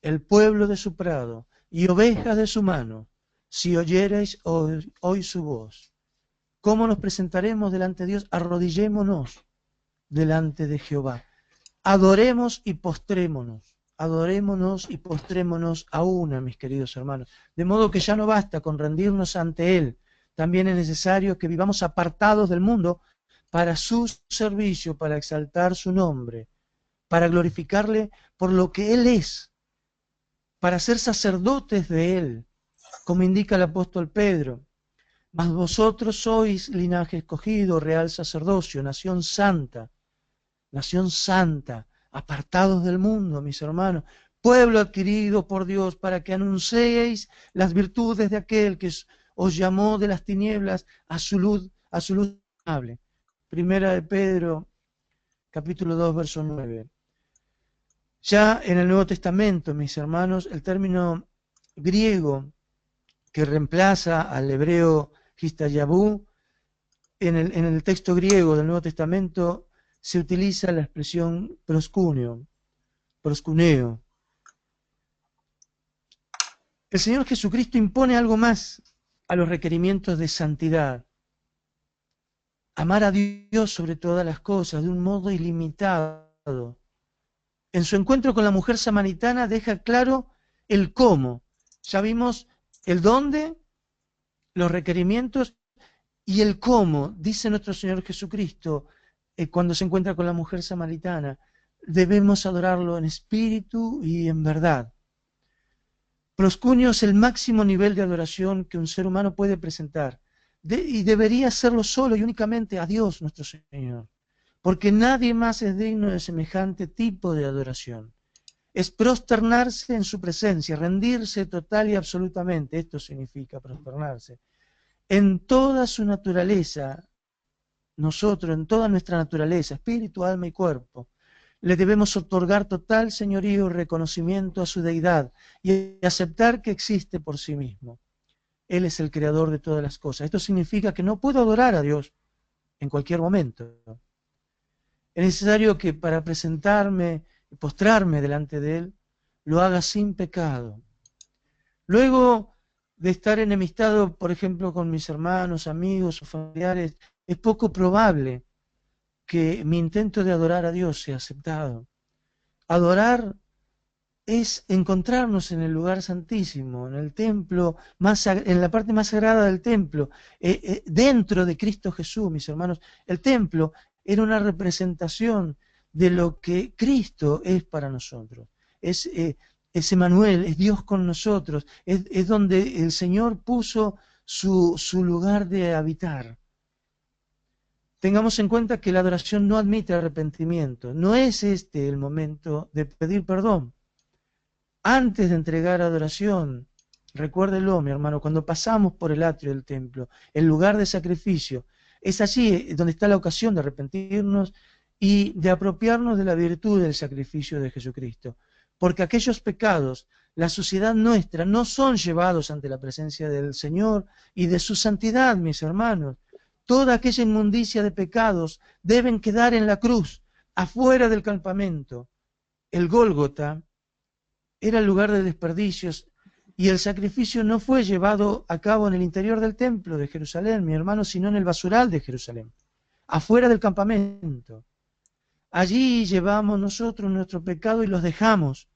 el pueblo de su prado y ovejas de su mano, si oyereis hoy su voz. ¿Cómo nos presentaremos delante de Dios? Arrodillémonos delante de Jehová. Adoremos y postrémonos. Adorémonos y postrémonos a una, mis queridos hermanos. De modo que ya no basta con rendirnos ante Él. También es necesario que vivamos apartados del mundo para su servicio, para exaltar su nombre, para glorificarle por lo que Él es, para ser sacerdotes de Él, como indica el apóstol Pedro. Mas vosotros sois linaje escogido, real sacerdocio, nación santa, apartados del mundo, mis hermanos, pueblo adquirido por Dios, para que anunciéis las virtudes de aquel que os llamó de las tinieblas a su luz admirable. Primera de Pedro, capítulo 2, verso 9. Ya en el Nuevo Testamento, mis hermanos, el término griego que reemplaza al hebreo histayabú, en el texto griego del Nuevo Testamento se utiliza la expresión proskuneo. El Señor Jesucristo impone algo más a los requerimientos de santidad. Amar a Dios sobre todas las cosas, de un modo ilimitado. En su encuentro con la mujer samaritana deja claro el cómo. Ya vimos el dónde, los requerimientos y el cómo. Dice nuestro Señor Jesucristo, cuando se encuentra con la mujer samaritana, debemos adorarlo en espíritu y en verdad. Proskuneo es el máximo nivel de adoración que un ser humano puede presentar. Y debería hacerlo solo y únicamente a Dios nuestro Señor. Porque nadie más es digno de semejante tipo de adoración. Es prosternarse en su presencia, rendirse total y absolutamente. Esto significa prosternarse. En toda su naturaleza, nosotros, en toda nuestra naturaleza, espíritu, alma y cuerpo, le debemos otorgar total señorío y reconocimiento a su deidad y aceptar que existe por sí mismo. Él es el creador de todas las cosas. Esto significa que no puedo adorar a Dios en cualquier momento. Es necesario que para presentarme y postrarme delante de Él, lo haga sin pecado. Luego de estar enemistado, por ejemplo, con mis hermanos, amigos o familiares, es poco probable que mi intento de adorar a Dios sea aceptado. Adorar es encontrarnos en el lugar santísimo, en el templo, en la parte más sagrada del templo, dentro de Cristo Jesús, mis hermanos. El templo era una representación de lo que Cristo es para nosotros. Es Emmanuel, es Dios con nosotros, es donde el Señor puso su lugar de habitar. Tengamos en cuenta que la adoración no admite arrepentimiento. No es este el momento de pedir perdón. Antes de entregar adoración, recuérdelo, mi hermano, cuando pasamos por el atrio del templo, el lugar de sacrificio, es allí donde está la ocasión de arrepentirnos y de apropiarnos de la virtud del sacrificio de Jesucristo. Porque aquellos pecados, la suciedad nuestra, no son llevados ante la presencia del Señor y de su santidad, mis hermanos. Toda aquella inmundicia de pecados deben quedar en la cruz, afuera del campamento. El Gólgota era el lugar de desperdicios y el sacrificio no fue llevado a cabo en el interior del templo de Jerusalén, mi hermano, sino en el basural de Jerusalén, afuera del campamento. Allí llevamos nosotros nuestro pecado y los dejamos.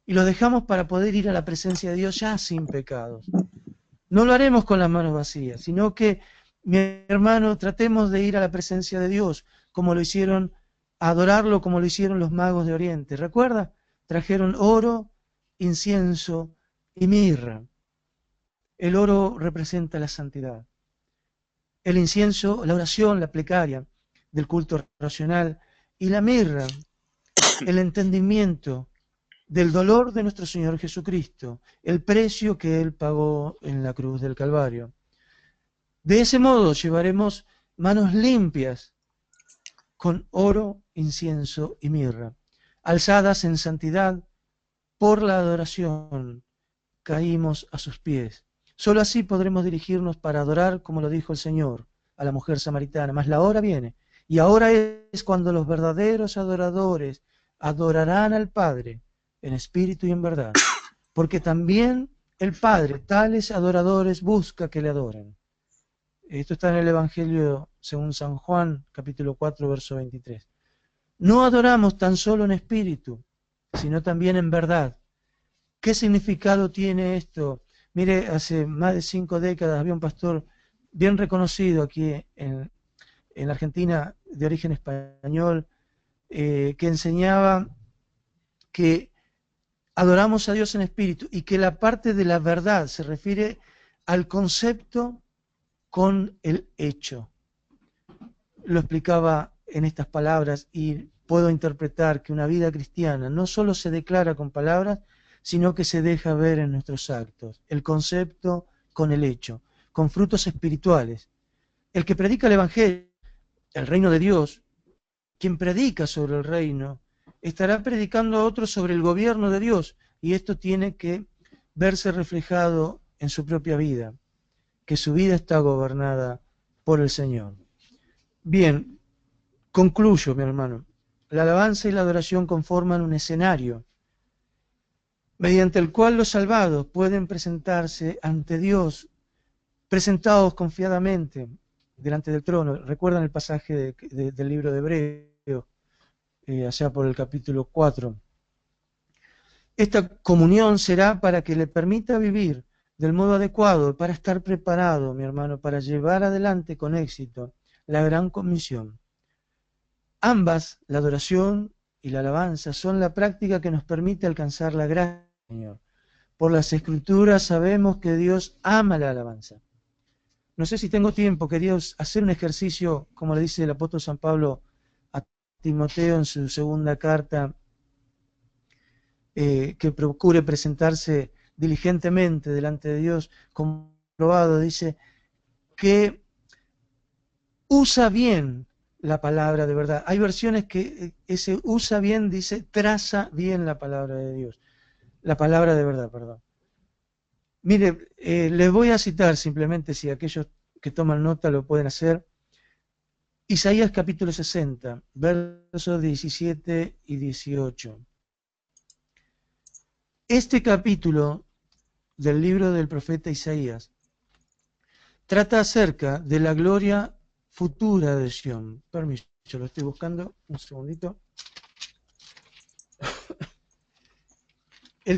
Y los dejamos para poder ir a la presencia de Dios ya sin pecados. No lo haremos con las manos vacías, sino que, mi hermano, tratemos de ir a la presencia de Dios, como lo hicieron, a adorarlo como lo hicieron los magos de Oriente. ¿Recuerda? Trajeron oro, incienso y mirra. El oro representa la santidad. El incienso, la oración, la plegaria del culto racional. Y la mirra, el entendimiento del dolor de nuestro Señor Jesucristo, el precio que Él pagó en la cruz del Calvario. De ese modo llevaremos manos limpias con oro, incienso y mirra, alzadas en santidad por la adoración, caímos a sus pies. Solo así podremos dirigirnos para adorar, como lo dijo el Señor a la mujer samaritana. Mas la hora viene, y ahora es cuando los verdaderos adoradores adorarán al Padre en espíritu y en verdad, porque también el Padre tales adoradores busca que le adoren. Esto está en el Evangelio según San Juan, capítulo 4, verso 23. No adoramos tan solo en espíritu, sino también en verdad. ¿Qué significado tiene esto? Mire, hace más de 5 décadas había un pastor bien reconocido aquí en Argentina, de origen español, que enseñaba que adoramos a Dios en espíritu y que la parte de la verdad se refiere al concepto con el hecho. Lo explicaba en estas palabras y puedo interpretar que una vida cristiana no solo se declara con palabras, sino que se deja ver en nuestros actos, el concepto con el hecho, con frutos espirituales. El que predica el Evangelio, el reino de Dios, quien predica sobre el reino, estará predicando a otros sobre el gobierno de Dios, y esto tiene que verse reflejado en su propia vida, que su vida está gobernada por el Señor. Bien, concluyo, mi hermano. La alabanza y la adoración conforman un escenario mediante el cual los salvados pueden presentarse ante Dios, presentados confiadamente delante del trono. Recuerdan el pasaje del libro de Hebreo, allá por el capítulo 4. Esta comunión será para que le permita vivir del modo adecuado, para estar preparado, mi hermano, para llevar adelante con éxito la gran comisión. Ambas, la adoración y la alabanza, son la práctica que nos permite alcanzar la gracia del Señor. Por las Escrituras sabemos que Dios ama la alabanza. No sé si tengo tiempo, quería hacer un ejercicio, como le dice el apóstol San Pablo a Timoteo en su segunda carta, que procure presentarse diligentemente delante de Dios, comprobado, dice, que usa bien la palabra de verdad. Hay versiones que ese usa bien dice traza bien la palabra de Dios, la palabra de verdad, perdón. Mire, les voy a citar simplemente, si aquellos que toman nota lo pueden hacer, Isaías capítulo 60, versos 17 y 18. Este capítulo del libro del profeta Isaías trata acerca de la gloria futura de Sion. Permiso, lo estoy buscando, un segundito.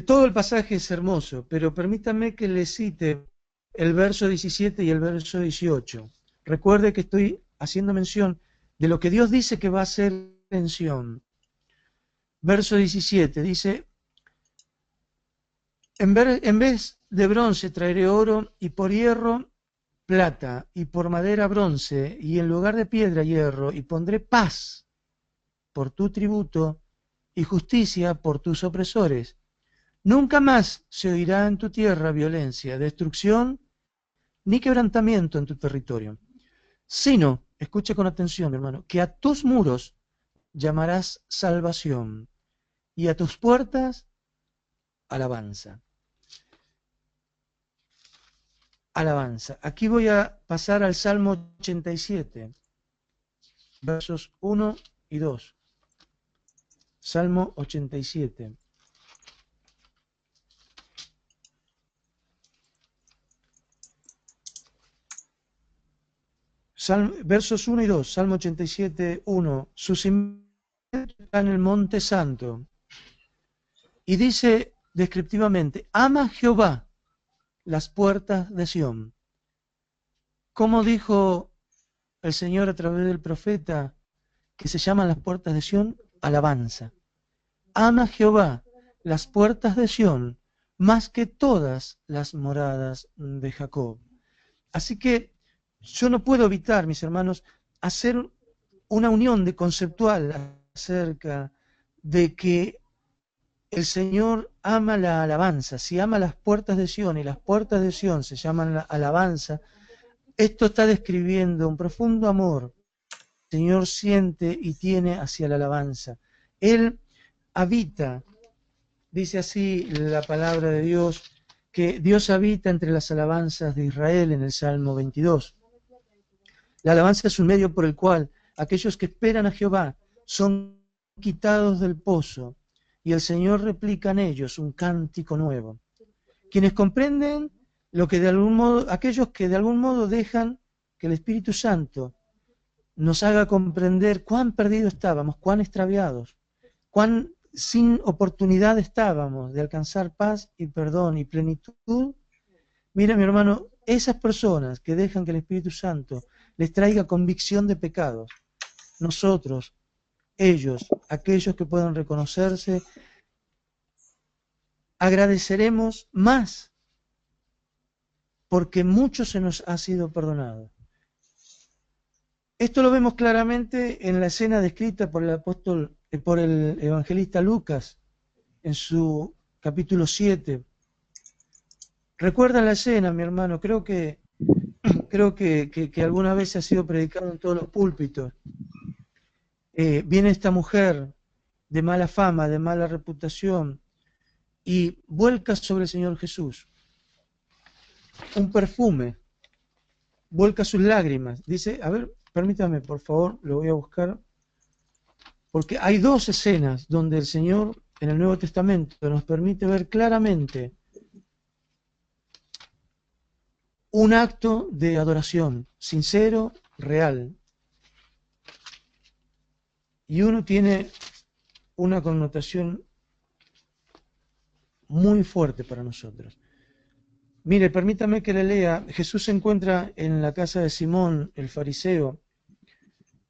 Todo el pasaje es hermoso, pero permítanme que le cite el verso 17 y el verso 18. Recuerde que estoy haciendo mención de lo que Dios dice que va a hacer en Sion. Verso 17 dice, en vez de bronce traeré oro, y por hierro plata, y por madera bronce, y en lugar de piedra hierro, y pondré paz por tu tributo y justicia por tus opresores. Nunca más se oirá en tu tierra violencia, destrucción, ni quebrantamiento en tu territorio, sino, escuche con atención, mi hermano, que a tus muros llamarás salvación y a tus puertas alabanza. Alabanza. Aquí voy a pasar al Salmo 87, versos 1 y 2. Salmo 87. Versos 1 y 2, Salmo 87, 1. Sus en el Monte Santo y dice descriptivamente, ama Jehová las puertas de Sión. ¿Cómo dijo el Señor a través del profeta que se llaman las puertas de Sión? Alabanza. Ama Jehová las puertas de Sión más que todas las moradas de Jacob. Así que yo no puedo evitar, mis hermanos, hacer una unión de conceptual acerca de que el Señor ama la alabanza. Si ama las puertas de Sión y las puertas de Sión se llaman la alabanza, esto está describiendo un profundo amor que el Señor siente y tiene hacia la alabanza. Él habita, dice así la palabra de Dios, que Dios habita entre las alabanzas de Israel en el Salmo 22. La alabanza es un medio por el cual aquellos que esperan a Jehová son quitados del pozo y el Señor replica en ellos un cántico nuevo. Quienes comprenden lo que de algún modo, aquellos que de algún modo dejan que el Espíritu Santo nos haga comprender cuán perdidos estábamos, cuán extraviados, cuán sin oportunidad estábamos de alcanzar paz y perdón y plenitud. Mira, mi hermano, esas personas que dejan que el Espíritu Santo les traiga convicción de pecados, nosotros, ellos, aquellos que puedan reconocerse, agradeceremos más porque mucho se nos ha sido perdonado. Esto lo vemos claramente en la escena descrita por el apóstol, por el evangelista Lucas en su capítulo 7. ¿Recuerdan la escena, mi hermano? Creo que alguna vez ha sido predicado en todos los púlpitos. Viene esta mujer de mala fama, de mala reputación, y vuelca sobre el Señor Jesús un perfume, vuelca sus lágrimas. Dice, a ver, permítame, por favor, lo voy a buscar, porque hay dos escenas donde el Señor en el Nuevo Testamento nos permite ver claramente un acto de adoración sincero, real. Y uno tiene una connotación muy fuerte para nosotros. Mire, permítame que le lea. Jesús se encuentra en la casa de Simón, el fariseo,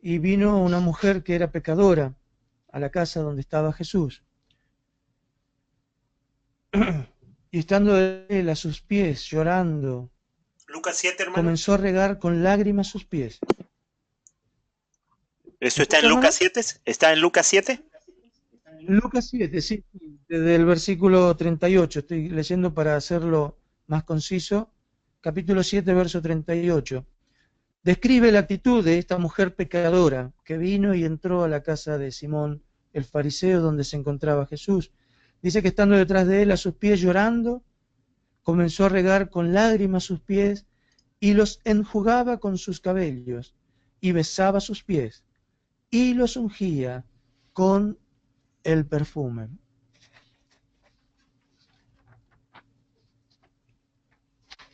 y vino una mujer que era pecadora a la casa donde estaba Jesús. Y estando él a sus pies, llorando, Lucas 7, hermano. comenzó a regar con lágrimas sus pies. ¿Esto está en Lucas 7? ¿Está en Lucas 7? Lucas 7, sí, desde el versículo 38, estoy leyendo para hacerlo más conciso, capítulo 7, verso 38. Describe la actitud de esta mujer pecadora que vino y entró a la casa de Simón, el fariseo, donde se encontraba Jesús. Dice que estando detrás de él a sus pies llorando, comenzó a regar con lágrimas sus pies y los enjugaba con sus cabellos y besaba sus pies y los ungía con el perfume.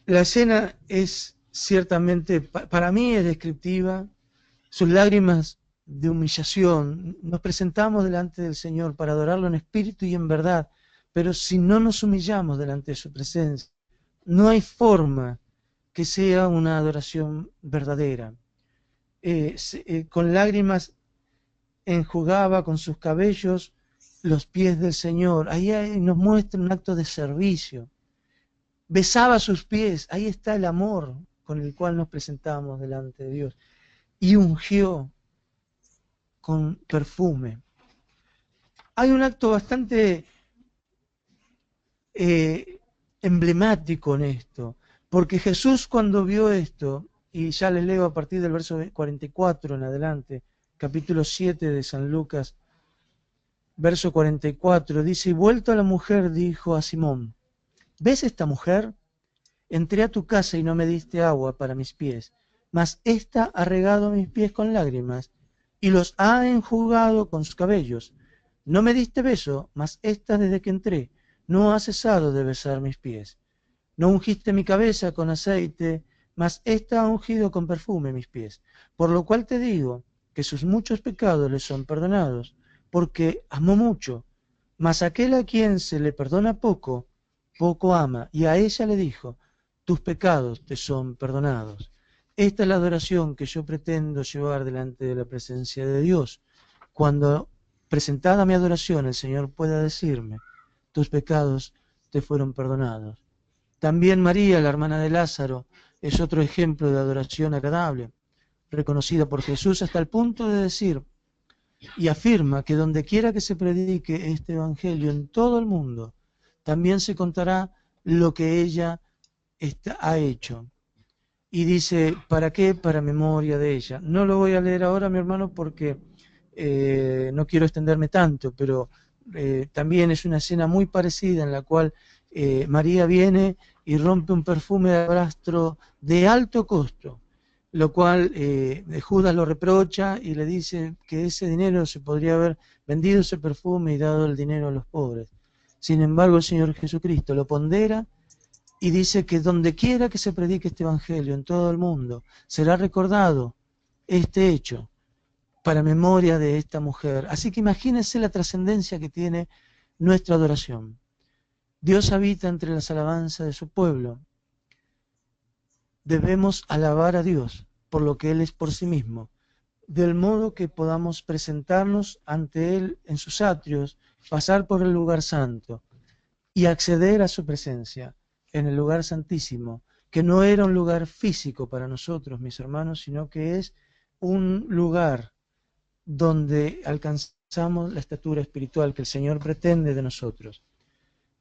La escena es ciertamente, para mí es descriptiva, sus lágrimas de humillación. Nos presentamos delante del Señor para adorarlo en espíritu y en verdad, pero si no nos humillamos delante de su presencia, no hay forma que sea una adoración verdadera. Con lágrimas enjugaba con sus cabellos los pies del Señor. Ahí nos muestra un acto de servicio. Besaba sus pies, ahí está el amor con el cual nos presentamos delante de Dios. Y ungió con perfume. Hay un acto bastante emblemático en esto, porque Jesús cuando vio esto, y ya les leo a partir del verso 44 en adelante, capítulo 7 de San Lucas, verso 44, dice, y vuelto a la mujer dijo a Simón, ¿ves esta mujer? Entré a tu casa y no me diste agua para mis pies, mas ésta ha regado mis pies con lágrimas y los ha enjugado con sus cabellos. No me diste beso, mas ésta desde que entré no ha cesado de besar mis pies. No ungiste mi cabeza con aceite, mas ésta ha ungido con perfume mis pies. Por lo cual te digo que sus muchos pecados les son perdonados, porque amó mucho. Mas aquel a quien se le perdona poco, poco ama. Y a ella le dijo, tus pecados te son perdonados. Esta es la adoración que yo pretendo llevar delante de la presencia de Dios. Cuando presentada mi adoración, el Señor pueda decirme, tus pecados te fueron perdonados. También María, la hermana de Lázaro, es otro ejemplo de adoración agradable, reconocida por Jesús hasta el punto de decir, y afirma que donde quiera que se predique este evangelio en todo el mundo, también se contará lo que ella ha hecho. Y dice, ¿para qué? Para memoria de ella. No lo voy a leer ahora, mi hermano, porque no quiero extenderme tanto, pero también es una escena muy parecida en la cual María viene y rompe un perfume de alabastro de alto costo, lo cual Judas lo reprocha y le dice que ese dinero se podría haber vendido ese perfume y dado el dinero a los pobres. Sin embargo, el Señor Jesucristo lo pondera y dice que donde quiera que se predique este evangelio en todo el mundo, será recordado este hecho para memoria de esta mujer. Así que imagínense la trascendencia que tiene nuestra adoración. Dios habita entre las alabanzas de su pueblo. Debemos alabar a Dios por lo que Él es por sí mismo, del modo que podamos presentarnos ante Él en sus atrios, pasar por el lugar santo y acceder a su presencia en el lugar santísimo, que no era un lugar físico para nosotros, mis hermanos, sino que es un lugar donde alcanzamos la estatura espiritual que el Señor pretende de nosotros.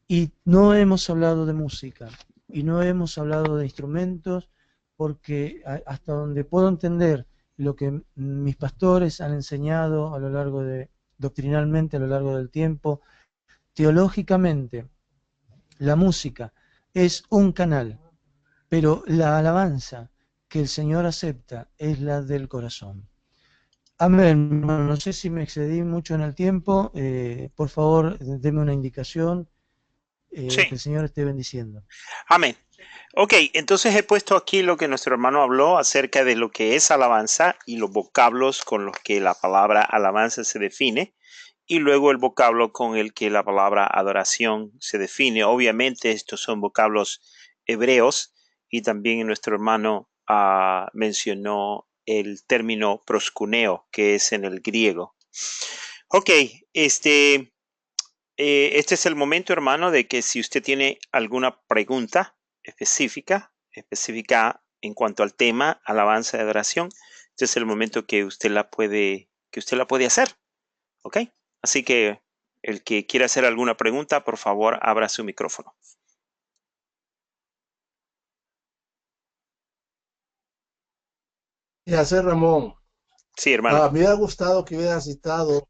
Y no hemos hablado de música, y no hemos hablado de instrumentos, porque hasta donde puedo entender lo que mis pastores han enseñado a lo largo de, doctrinalmente a lo largo del tiempo, teológicamente, la música es un canal, pero la alabanza que el Señor acepta es la del corazón. Amén, hermano. No sé si me excedí mucho en el tiempo. Por favor, deme una indicación. Sí, Que el Señor esté bendiciendo. amén. Ok, entonces he puesto aquí lo que nuestro hermano habló acerca de lo que es alabanza y los vocablos con los que la palabra alabanza se define, y luego el vocablo con el que la palabra adoración se define. Obviamente estos son vocablos hebreos, y también nuestro hermano mencionó el término proskuneo, que es en el griego. Ok, este es el momento, hermano, de que si usted tiene alguna pregunta específica en cuanto al tema alabanza y adoración, este es el momento que usted la puede hacer, ¿ok? Así que el que quiera hacer alguna pregunta, por favor, abra su micrófono. Y hacer Ramón, Sí, hermano. me hubiera gustado que hubiera citado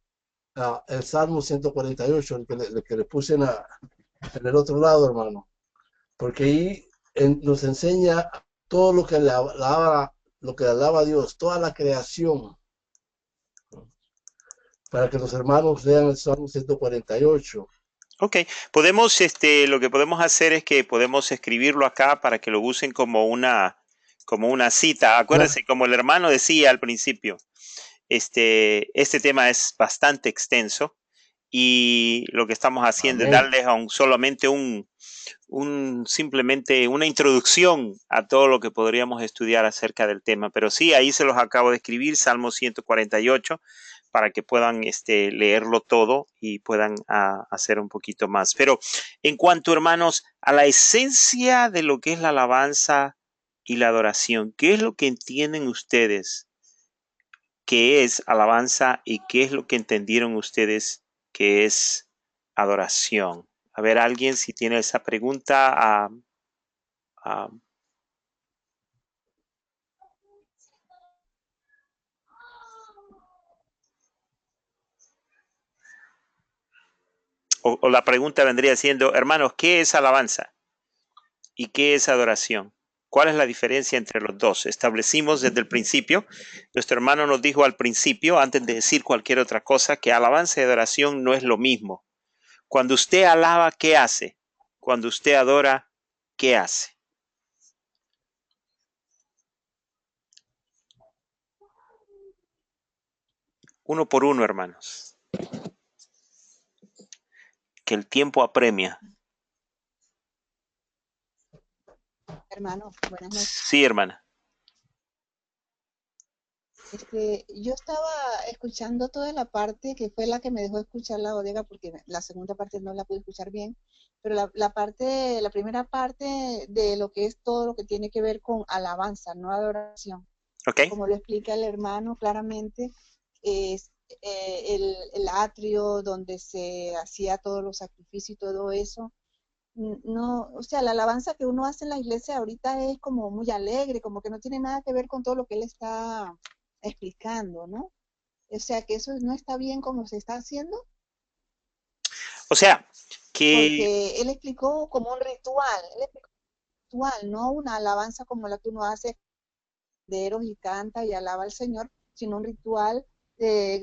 el Salmo 148, el que le puse en el otro lado, hermano, porque ahí nos enseña todo lo que alaba a Dios, toda la creación, para que los hermanos lean el Salmo 148. Ok, lo que podemos hacer es que podemos escribirlo acá para que lo usen como una cita. Claro, Acuérdense, como el hermano decía al principio, este tema es bastante extenso, y lo que estamos haciendo es amén. darles solamente simplemente una introducción a todo lo que podríamos estudiar acerca del tema. Pero sí, ahí se los acabo de escribir, Salmo 148, para que puedan leerlo todo y puedan hacer un poquito más. Pero en cuanto, hermanos, a la esencia de lo que es la alabanza y la adoración, ¿qué es lo que entienden ustedes qué es alabanza y qué es lo que entendieron ustedes que es adoración? A ver, alguien si tiene esa pregunta, ah, o la pregunta vendría siendo, hermanos, ¿qué es alabanza y qué es adoración? ¿Cuál es la diferencia entre los dos? Establecimos desde el principio, nuestro hermano nos dijo al principio, antes de decir cualquier otra cosa, que alabanza y adoración no es lo mismo. Cuando usted alaba, ¿qué hace? Cuando usted adora, ¿qué hace? Uno por uno, hermanos. que el tiempo apremia. Hermano, buenas noches. Sí, hermana. Yo estaba escuchando toda la parte que fue la que me dejó escuchar la bodega, porque la segunda parte no la pude escuchar bien, pero la primera parte de lo que es todo lo que tiene que ver con alabanza, no adoración. Ok. Como lo explica el hermano claramente, es el atrio donde se hacía todos los sacrificios y todo eso. No, o sea, la alabanza que uno hace en la iglesia ahorita es como muy alegre, como que no tiene nada que ver con todo lo que él está explicando, ¿no? O sea, que eso no está bien como se está haciendo, O sea, que porque él explicó como un ritual, no una alabanza como la que uno hace y canta y alaba al Señor, sino un ritual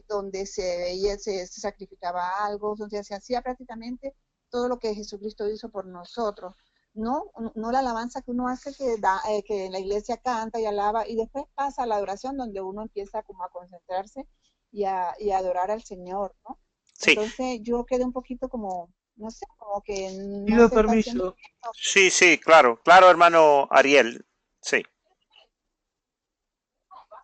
donde se sacrificaba algo, donde se hacía prácticamente todo lo que Jesucristo hizo por nosotros. No la alabanza que uno hace que en la iglesia canta y alaba y después pasa a la adoración donde uno empieza como a concentrarse y a adorar al Señor, ¿no? sí, Entonces yo quedé un poquito como, no sé, como que no Pido se está haciendo permiso. esto. sí, claro, hermano Ariel. Sí,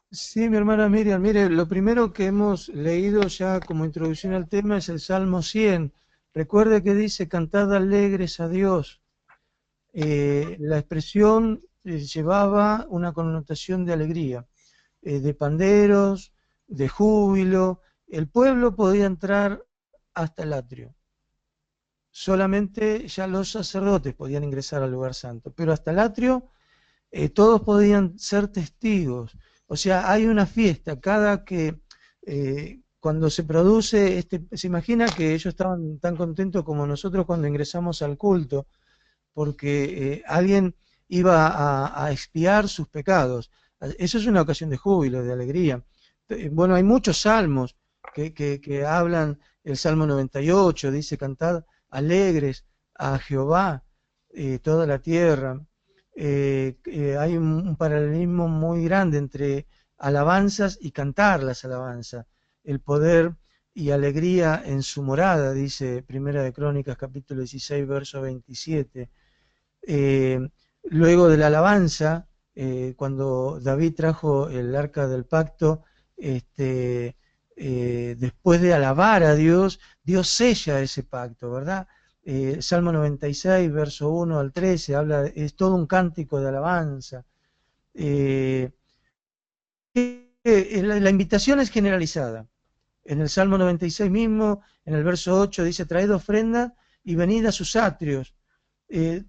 Sí, mi hermana Miriam, mire, lo primero que hemos leído ya como introducción al tema es el Salmo 100. Recuerde que dice, cantad alegres a Dios. La expresión llevaba una connotación de alegría, de panderos, de júbilo. El pueblo podía entrar hasta el atrio. Solamente ya los sacerdotes podían ingresar al lugar santo, pero hasta el atrio todos podían ser testigos. O sea, hay una fiesta, cuando se produce, se imagina que ellos estaban tan contentos como nosotros cuando ingresamos al culto, porque alguien iba a expiar sus pecados. Eso es una ocasión de júbilo, de alegría. Bueno, hay muchos salmos que hablan, el Salmo 98 dice, cantad alegres a Jehová, toda la tierra. Hay un paralelismo muy grande entre alabanzas y cantar las alabanzas. El poder y alegría en su morada, dice Primera de Crónicas, capítulo 16, verso 27. Luego de la alabanza, cuando David trajo el arca del pacto, después de alabar a Dios, Dios sella ese pacto, ¿verdad? Salmo 96, verso 1 al 13, es todo un cántico de alabanza. La invitación es generalizada. En el Salmo 96 mismo, en el verso 8, dice, traed ofrenda y venid a sus atrios.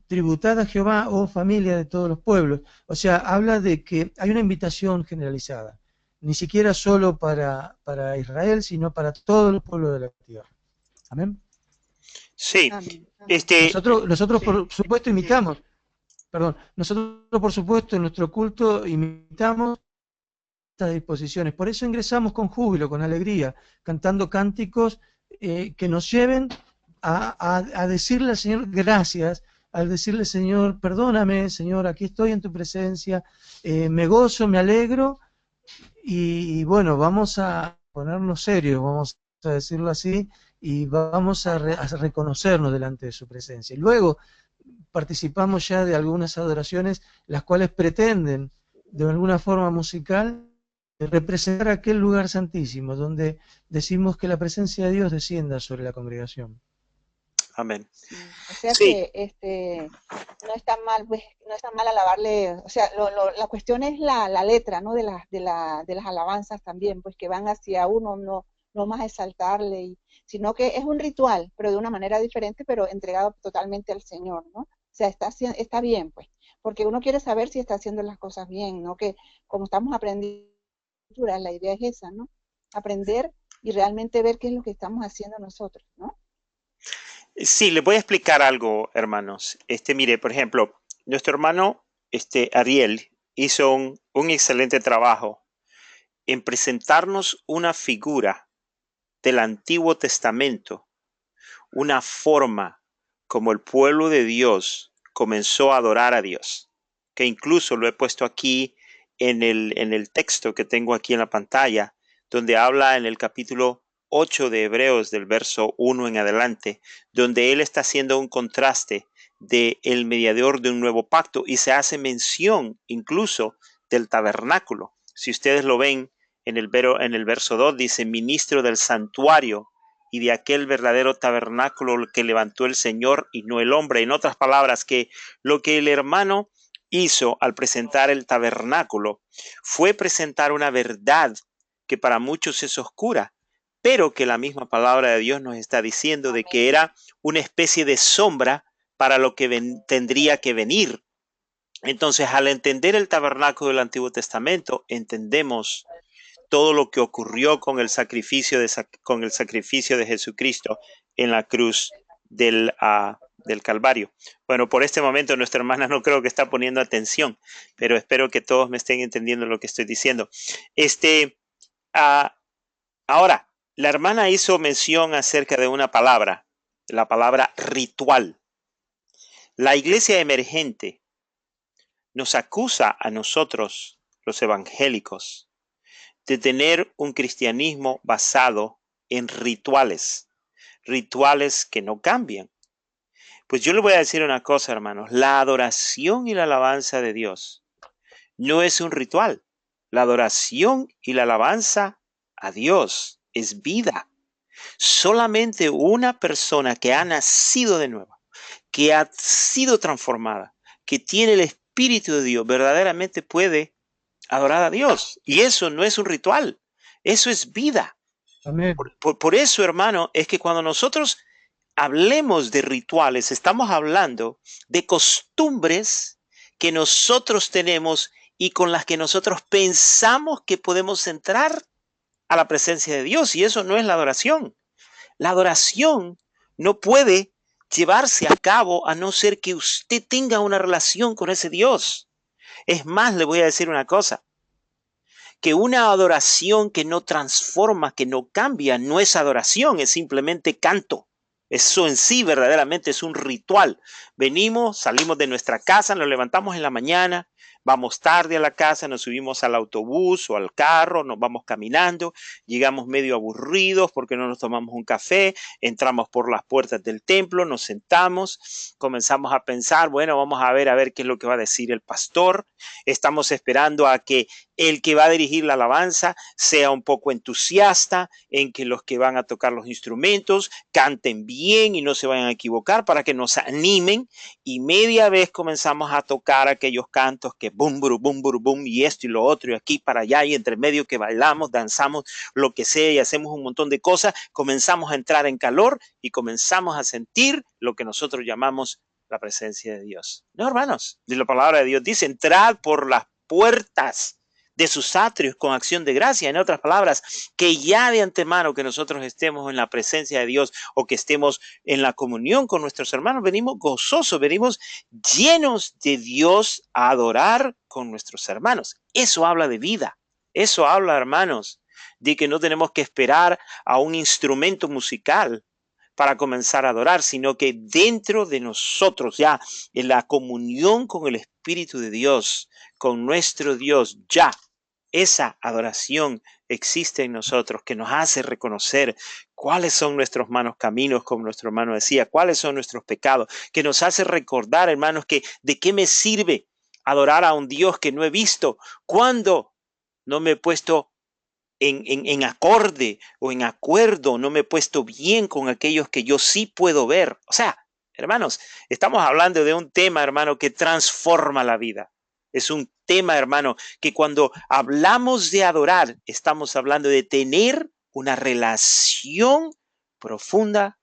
Tributad a Jehová, oh familia de todos los pueblos. O sea, habla de que hay una invitación generalizada, ni siquiera solo para Israel, sino para todos los pueblos de la tierra. Amén. sí. Amén. Nosotros por supuesto nosotros por supuesto en nuestro culto imitamos estas disposiciones. Por eso ingresamos con júbilo, con alegría, cantando cánticos que nos lleven a decirle al Señor gracias, al decirle Señor, perdóname, Señor, aquí estoy en tu presencia, me gozo, me alegro, y bueno, vamos a ponernos serios, vamos a decirlo así, y vamos a reconocernos delante de su presencia. Y luego participamos ya de algunas adoraciones, las cuales pretenden, de alguna forma musical, representar aquel lugar santísimo, donde decimos que la presencia de Dios descienda sobre la congregación. Amén. Sí, o sea Sí, que no está mal, pues, no está mal alabarle, o sea, la cuestión es la letra, ¿no? De las alabanzas también, pues que van hacia uno, no más exaltarle, sino que es un ritual, pero de una manera diferente, pero entregado totalmente al Señor, ¿no? O sea, está bien, pues, porque uno quiere saber si está haciendo las cosas bien, ¿no? Que como estamos aprendiendo, la idea es esa, ¿no? Aprender y realmente ver qué es lo que estamos haciendo nosotros, ¿no? sí, les voy a explicar algo, hermanos. Mire, por ejemplo, nuestro hermano, Ariel, hizo un excelente trabajo en presentarnos una figura del Antiguo Testamento, una forma como el pueblo de Dios comenzó a adorar a Dios, que incluso lo he puesto aquí en el texto que tengo aquí en la pantalla, donde habla en el capítulo 8 de Hebreos, del verso 1 en adelante, donde él está haciendo un contraste de el mediador de un nuevo pacto y se hace mención incluso del tabernáculo. Si ustedes lo ven en el verso 2, dice ministro del santuario y de aquel verdadero tabernáculo que levantó el Señor y no el hombre. En otras palabras, que lo que el hermano hizo al presentar el tabernáculo fue presentar una verdad que para muchos es oscura, pero que la misma palabra de Dios nos está diciendo de que era una especie de sombra para lo que tendría que venir. Entonces, al entender el tabernáculo del Antiguo Testamento, entendemos todo lo que ocurrió con el sacrificio de Jesucristo en la cruz del Calvario. Bueno, por este momento nuestra hermana no creo que está poniendo atención, pero espero que todos me estén entendiendo lo que estoy diciendo. Ahora, la hermana hizo mención acerca de una palabra, la palabra ritual. La iglesia emergente nos acusa a nosotros, los evangélicos, de tener un cristianismo basado en rituales que no cambian. Pues yo le voy a decir una cosa, hermanos, la adoración y la alabanza de Dios no es un ritual. La adoración y la alabanza a Dios es vida. Solamente una persona que ha nacido de nuevo, que ha sido transformada, que tiene el Espíritu de Dios, verdaderamente puede adorar a Dios. Y eso no es un ritual, eso es vida. Amén. Por eso, hermano, es que cuando nosotros hablemos de rituales, estamos hablando de costumbres que nosotros tenemos y con las que nosotros pensamos que podemos entrar a la presencia de Dios. Y eso no es la adoración. La adoración no puede llevarse a cabo a no ser que usted tenga una relación con ese Dios. Es más, le voy a decir una cosa, que una adoración que no transforma, que no cambia, no es adoración, es simplemente canto. Eso en sí verdaderamente es un ritual. Venimos, salimos de nuestra casa, nos levantamos en la mañana, vamos tarde a la casa, nos subimos al autobús o al carro, nos vamos caminando, llegamos medio aburridos porque no nos tomamos un café, entramos por las puertas del templo, nos sentamos, comenzamos a pensar, bueno, vamos a ver qué es lo que va a decir el pastor. Estamos esperando a que el que va a dirigir la alabanza sea un poco entusiasta en que los que van a tocar los instrumentos canten bien y no se vayan a equivocar para que nos animen, y media vez comenzamos a tocar aquellos cantos que bum, bum, bum, bum, bum, y esto y lo otro, y aquí para allá, y entre medio que bailamos, danzamos, lo que sea, y hacemos un montón de cosas, comenzamos a entrar en calor y comenzamos a sentir lo que nosotros llamamos la presencia de Dios. No, hermanos, la palabra de Dios dice, entrad por las puertas de sus atrios con acción de gracia. En otras palabras, que ya de antemano que nosotros estemos en la presencia de Dios o que estemos en la comunión con nuestros hermanos, venimos gozosos, venimos llenos de Dios a adorar con nuestros hermanos. Eso habla de vida. Eso habla, hermanos, de que no tenemos que esperar a un instrumento musical para comenzar a adorar, sino que dentro de nosotros, ya en la comunión con el Espíritu de Dios, con nuestro Dios, ya esa adoración existe en nosotros, que nos hace reconocer cuáles son nuestros malos caminos, como nuestro hermano decía, cuáles son nuestros pecados, que nos hace recordar, hermanos, que de qué me sirve adorar a un Dios que no he visto cuando no me he puesto en acorde o en acuerdo, no me he puesto bien con aquellos que yo sí puedo ver. O sea, hermanos, estamos hablando de un tema, hermano, que transforma la vida. Es un tema, hermano, que cuando hablamos de adorar, estamos hablando de tener una relación profunda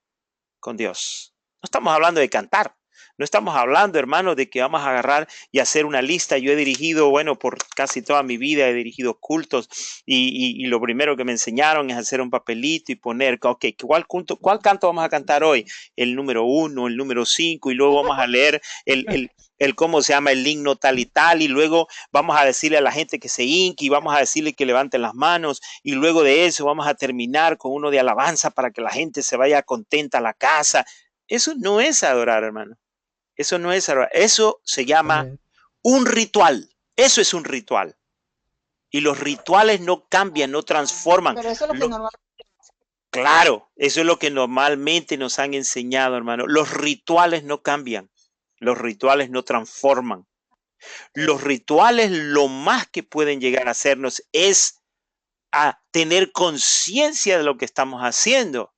con Dios. No estamos hablando de cantar. No estamos hablando, hermano, de que vamos a agarrar y hacer una lista. Yo he dirigido, bueno, por casi toda mi vida he dirigido cultos y lo primero que me enseñaron es hacer un papelito y poner, ok, ¿cuál canto vamos a cantar hoy? El número 1, el número 5, y luego vamos a leer el cómo se llama el himno tal y luego vamos a decirle a la gente que se hinque y vamos a decirle que levanten las manos, y luego de eso vamos a terminar con uno de alabanza para que la gente se vaya contenta a la casa. Eso no es adorar, hermano. Eso no es adorar. Eso se llama un ritual. Eso es un ritual. Y los rituales no cambian, no transforman. Pero eso es lo que normalmente. Claro, eso es lo que normalmente nos han enseñado, hermano. Los rituales no cambian, los rituales no transforman. Los rituales lo más que pueden llegar a hacernos es a tener conciencia de lo que estamos haciendo.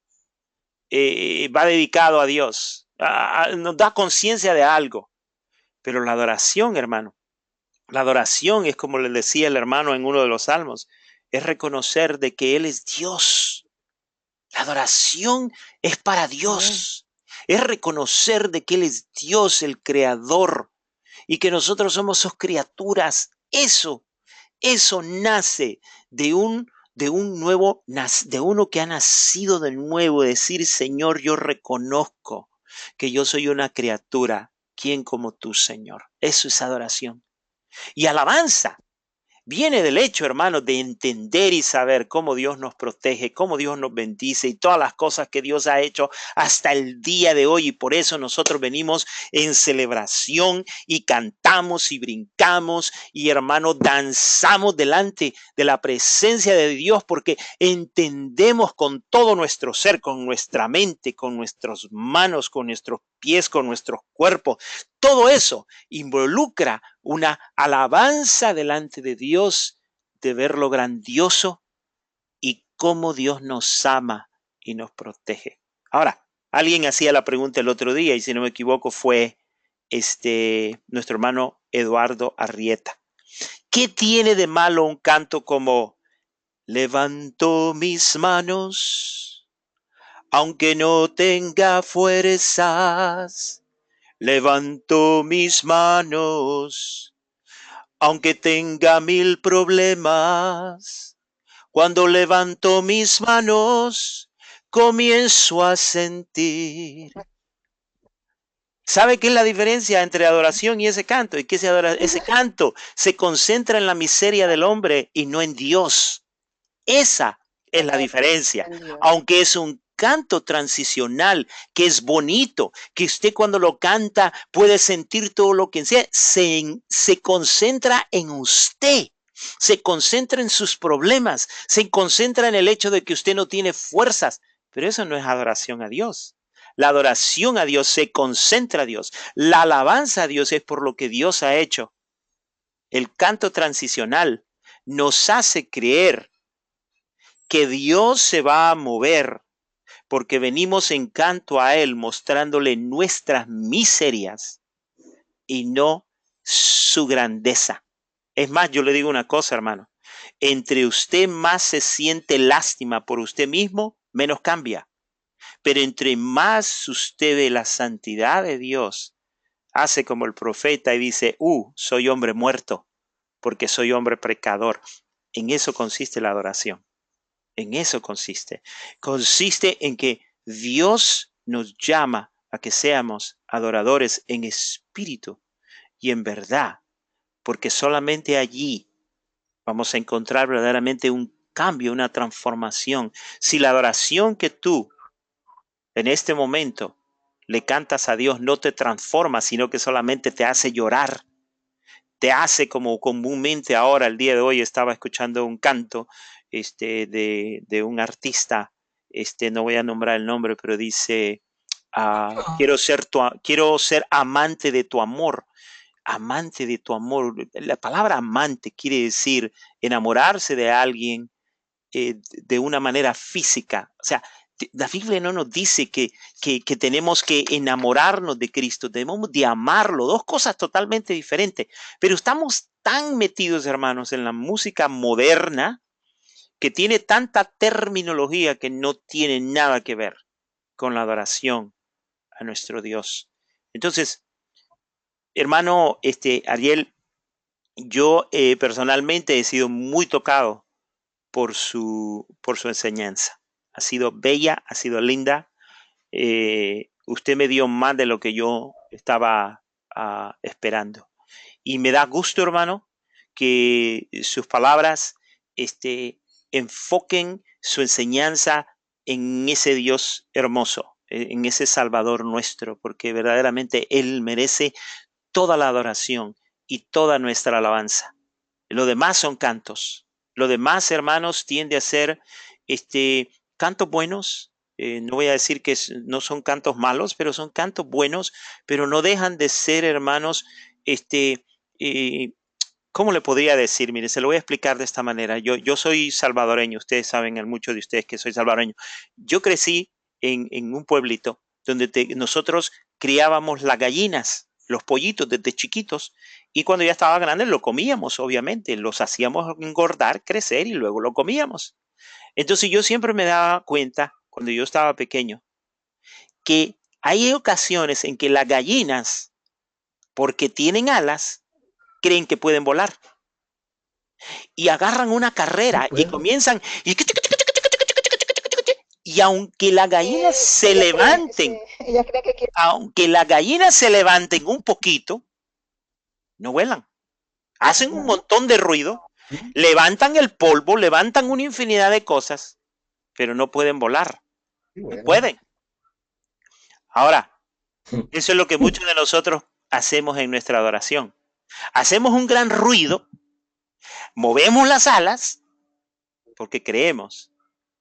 Va dedicado a Dios, nos da conciencia de algo. Pero la adoración, hermano, la adoración es como le decía el hermano en uno de los salmos, es reconocer de que Él es Dios. La adoración es para Dios. Es reconocer de que Él es Dios, el creador, y que nosotros somos sus criaturas. Eso nace de de uno que ha nacido de nuevo, decir, Señor, yo reconozco que yo soy una criatura. ¿Quién como tú, Señor? Eso es adoración. Y alabanza viene del hecho, hermano, de entender y saber cómo Dios nos protege, cómo Dios nos bendice y todas las cosas que Dios ha hecho hasta el día de hoy. Y por eso nosotros venimos en celebración y cantamos y brincamos y, hermano, danzamos delante de la presencia de Dios porque entendemos con todo nuestro ser, con nuestra mente, con nuestras manos, con nuestros pies, con nuestros cuerpos. Todo eso involucra una alabanza delante de Dios, de ver lo grandioso y cómo Dios nos ama y nos protege. Ahora, alguien hacía la pregunta el otro día y si no me equivoco fue nuestro hermano Eduardo Arrieta. ¿Qué tiene de malo un canto como levanto mis manos, aunque no tenga fuerzas? Levanto mis manos, aunque tenga 1000 problemas. Cuando levanto mis manos, comienzo a sentir. ¿Sabe qué es la diferencia entre adoración y ese canto? Y que ese canto se concentra en la miseria del hombre y no en Dios. Esa es la diferencia. Aunque es un canto transicional, que es bonito, que usted cuando lo canta puede sentir todo lo que se concentra en usted, se concentra en sus problemas, se concentra en el hecho de que usted no tiene fuerzas, pero eso no es adoración a Dios. La adoración a Dios se concentra a Dios. La alabanza a Dios es por lo que Dios ha hecho. El canto transicional nos hace creer que Dios se va a mover porque venimos en canto a Él mostrándole nuestras miserias y no su grandeza. Es más, yo le digo una cosa, hermano. Entre usted más se siente lástima por usted mismo, menos cambia. Pero entre más usted ve la santidad de Dios, hace como el profeta y dice, soy hombre muerto porque soy hombre pecador. En eso consiste la adoración. En eso consiste. Consiste en que Dios nos llama a que seamos adoradores en espíritu y en verdad, porque solamente allí vamos a encontrar verdaderamente un cambio, una transformación. Si la adoración que tú en este momento le cantas a Dios no te transforma, sino que solamente te hace llorar, te hace como comúnmente ahora, el día de hoy, estaba escuchando un canto de un artista, no voy a nombrar el nombre, pero dice, quiero ser amante de tu amor. Amante de tu amor. La palabra amante quiere decir enamorarse de alguien de una manera física. O sea, la Biblia no nos dice que tenemos que enamorarnos de Cristo, debemos de amarlo, dos cosas totalmente diferentes. Pero estamos tan metidos, hermanos, en la música moderna que tiene tanta terminología que no tiene nada que ver con la adoración a nuestro Dios. Entonces, hermano Ariel, yo personalmente he sido muy tocado por su enseñanza. Ha sido bella, ha sido linda. Usted me dio más de lo que yo estaba esperando. Y me da gusto, hermano, que sus palabras enfoquen su enseñanza en ese Dios hermoso, en ese Salvador nuestro, porque verdaderamente Él merece toda la adoración y toda nuestra alabanza. Lo demás son cantos. Lo demás, hermanos, tiende a ser cantos buenos. No voy a decir que no son cantos malos, pero son cantos buenos, pero no dejan de ser, hermanos, eh, ¿cómo le podría decir? Mire, se lo voy a explicar de esta manera. Yo soy salvadoreño, ustedes saben, muchos de ustedes que soy salvadoreño. Yo crecí en un pueblito donde nosotros criábamos las gallinas, los pollitos desde chiquitos, y cuando ya estaba grande lo comíamos, obviamente, los hacíamos engordar, crecer y luego lo comíamos. Entonces yo siempre me daba cuenta, cuando yo estaba pequeño, que hay ocasiones en que las gallinas, porque tienen alas, creen que pueden volar. Y agarran una carrera y comienzan y aunque las gallinas se levanten, aunque las gallinas se levanten un poquito, no vuelan. Hacen un montón de ruido, levantan el polvo, levantan una infinidad de cosas, pero no pueden volar. No pueden. Ahora, eso es lo que muchos de nosotros hacemos en nuestra adoración. Hacemos un gran ruido, movemos las alas, porque creemos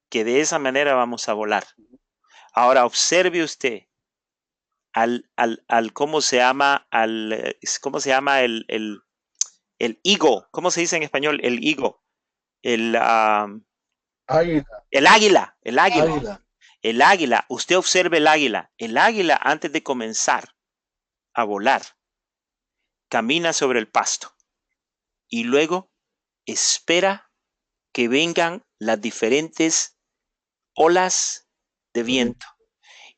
que de esa manera vamos a volar. Ahora observe usted ¿cómo se llama? ¿Cómo se llama el higo? ¿Cómo se dice en español? El higo. Águila. El águila. El águila. Águila. El águila. Usted observe el águila. El águila, antes de comenzar a volar, camina sobre el pasto y luego espera que vengan las diferentes olas de viento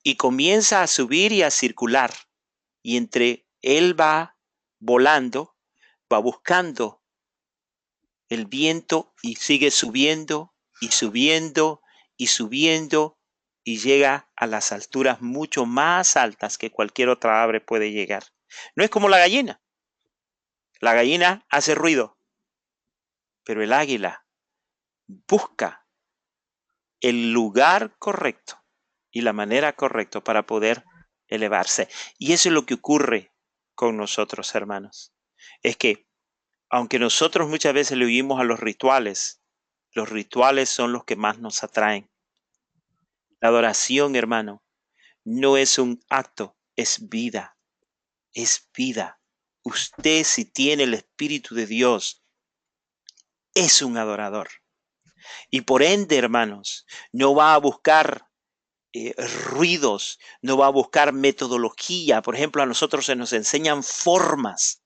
y comienza a subir y a circular, y entre él va volando, va buscando el viento y sigue subiendo y subiendo y subiendo y llega a las alturas mucho más altas que cualquier otra ave puede llegar. No es como la gallina. La gallina hace ruido, pero el águila busca el lugar correcto y la manera correcta para poder elevarse. Y eso es lo que ocurre con nosotros, hermanos. Es que, aunque nosotros muchas veces le oímos a los rituales son los que más nos atraen. La adoración, hermano, no es un acto, es vida. Es vida. Usted, si tiene el Espíritu de Dios, es un adorador. Y por ende, hermanos, no va a buscar ruidos, no va a buscar metodología. Por ejemplo, a nosotros se nos enseñan formas.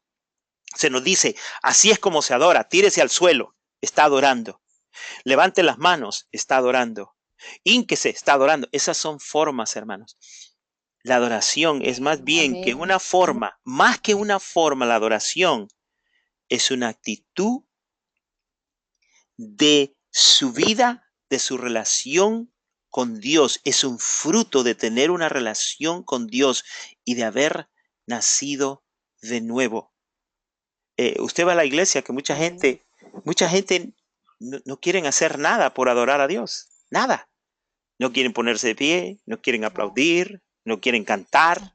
Se nos dice, así es como se adora, tírese al suelo, está adorando. Levante las manos, está adorando. Hínquese, está adorando. Esas son formas, hermanos. La adoración es más bien que una forma, más que una forma, la adoración es una actitud de su vida, de su relación con Dios. Es un fruto de tener una relación con Dios y de haber nacido de nuevo. Usted va a la iglesia, que mucha gente no quieren hacer nada por adorar a Dios. Nada. No quieren ponerse de pie, no quieren aplaudir, no quieren cantar.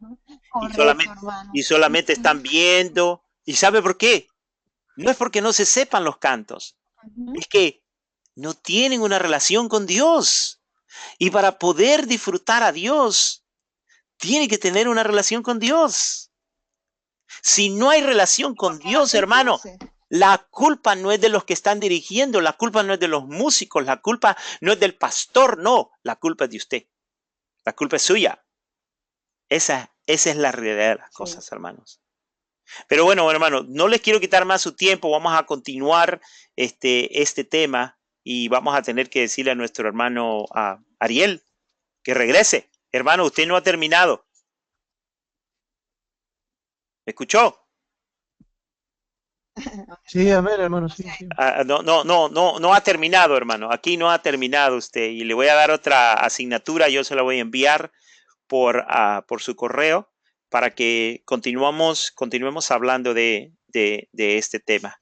Y solamente están viendo. ¿Y sabe por qué? No es porque no se sepan los cantos. Es que no tienen una relación con Dios. Y para poder disfrutar a Dios, tiene que tener una relación con Dios. Si no hay relación con Dios, hermano, la culpa no es de los que están dirigiendo, la culpa no es de los músicos, la culpa no es del pastor, no, la culpa es de usted. La culpa es suya. Esa es la realidad de las cosas, hermanos. Pero bueno, hermano, no les quiero quitar más su tiempo. Vamos a continuar este tema y vamos a tener que decirle a nuestro hermano Ariel que regrese. Hermano, usted no ha terminado. ¿Me escuchó? Sí, amén, hermano, sí. No ha terminado, hermano. Aquí no ha terminado usted. Y le voy a dar otra asignatura. Yo se la voy a enviar por su correo para que continuemos hablando de este tema.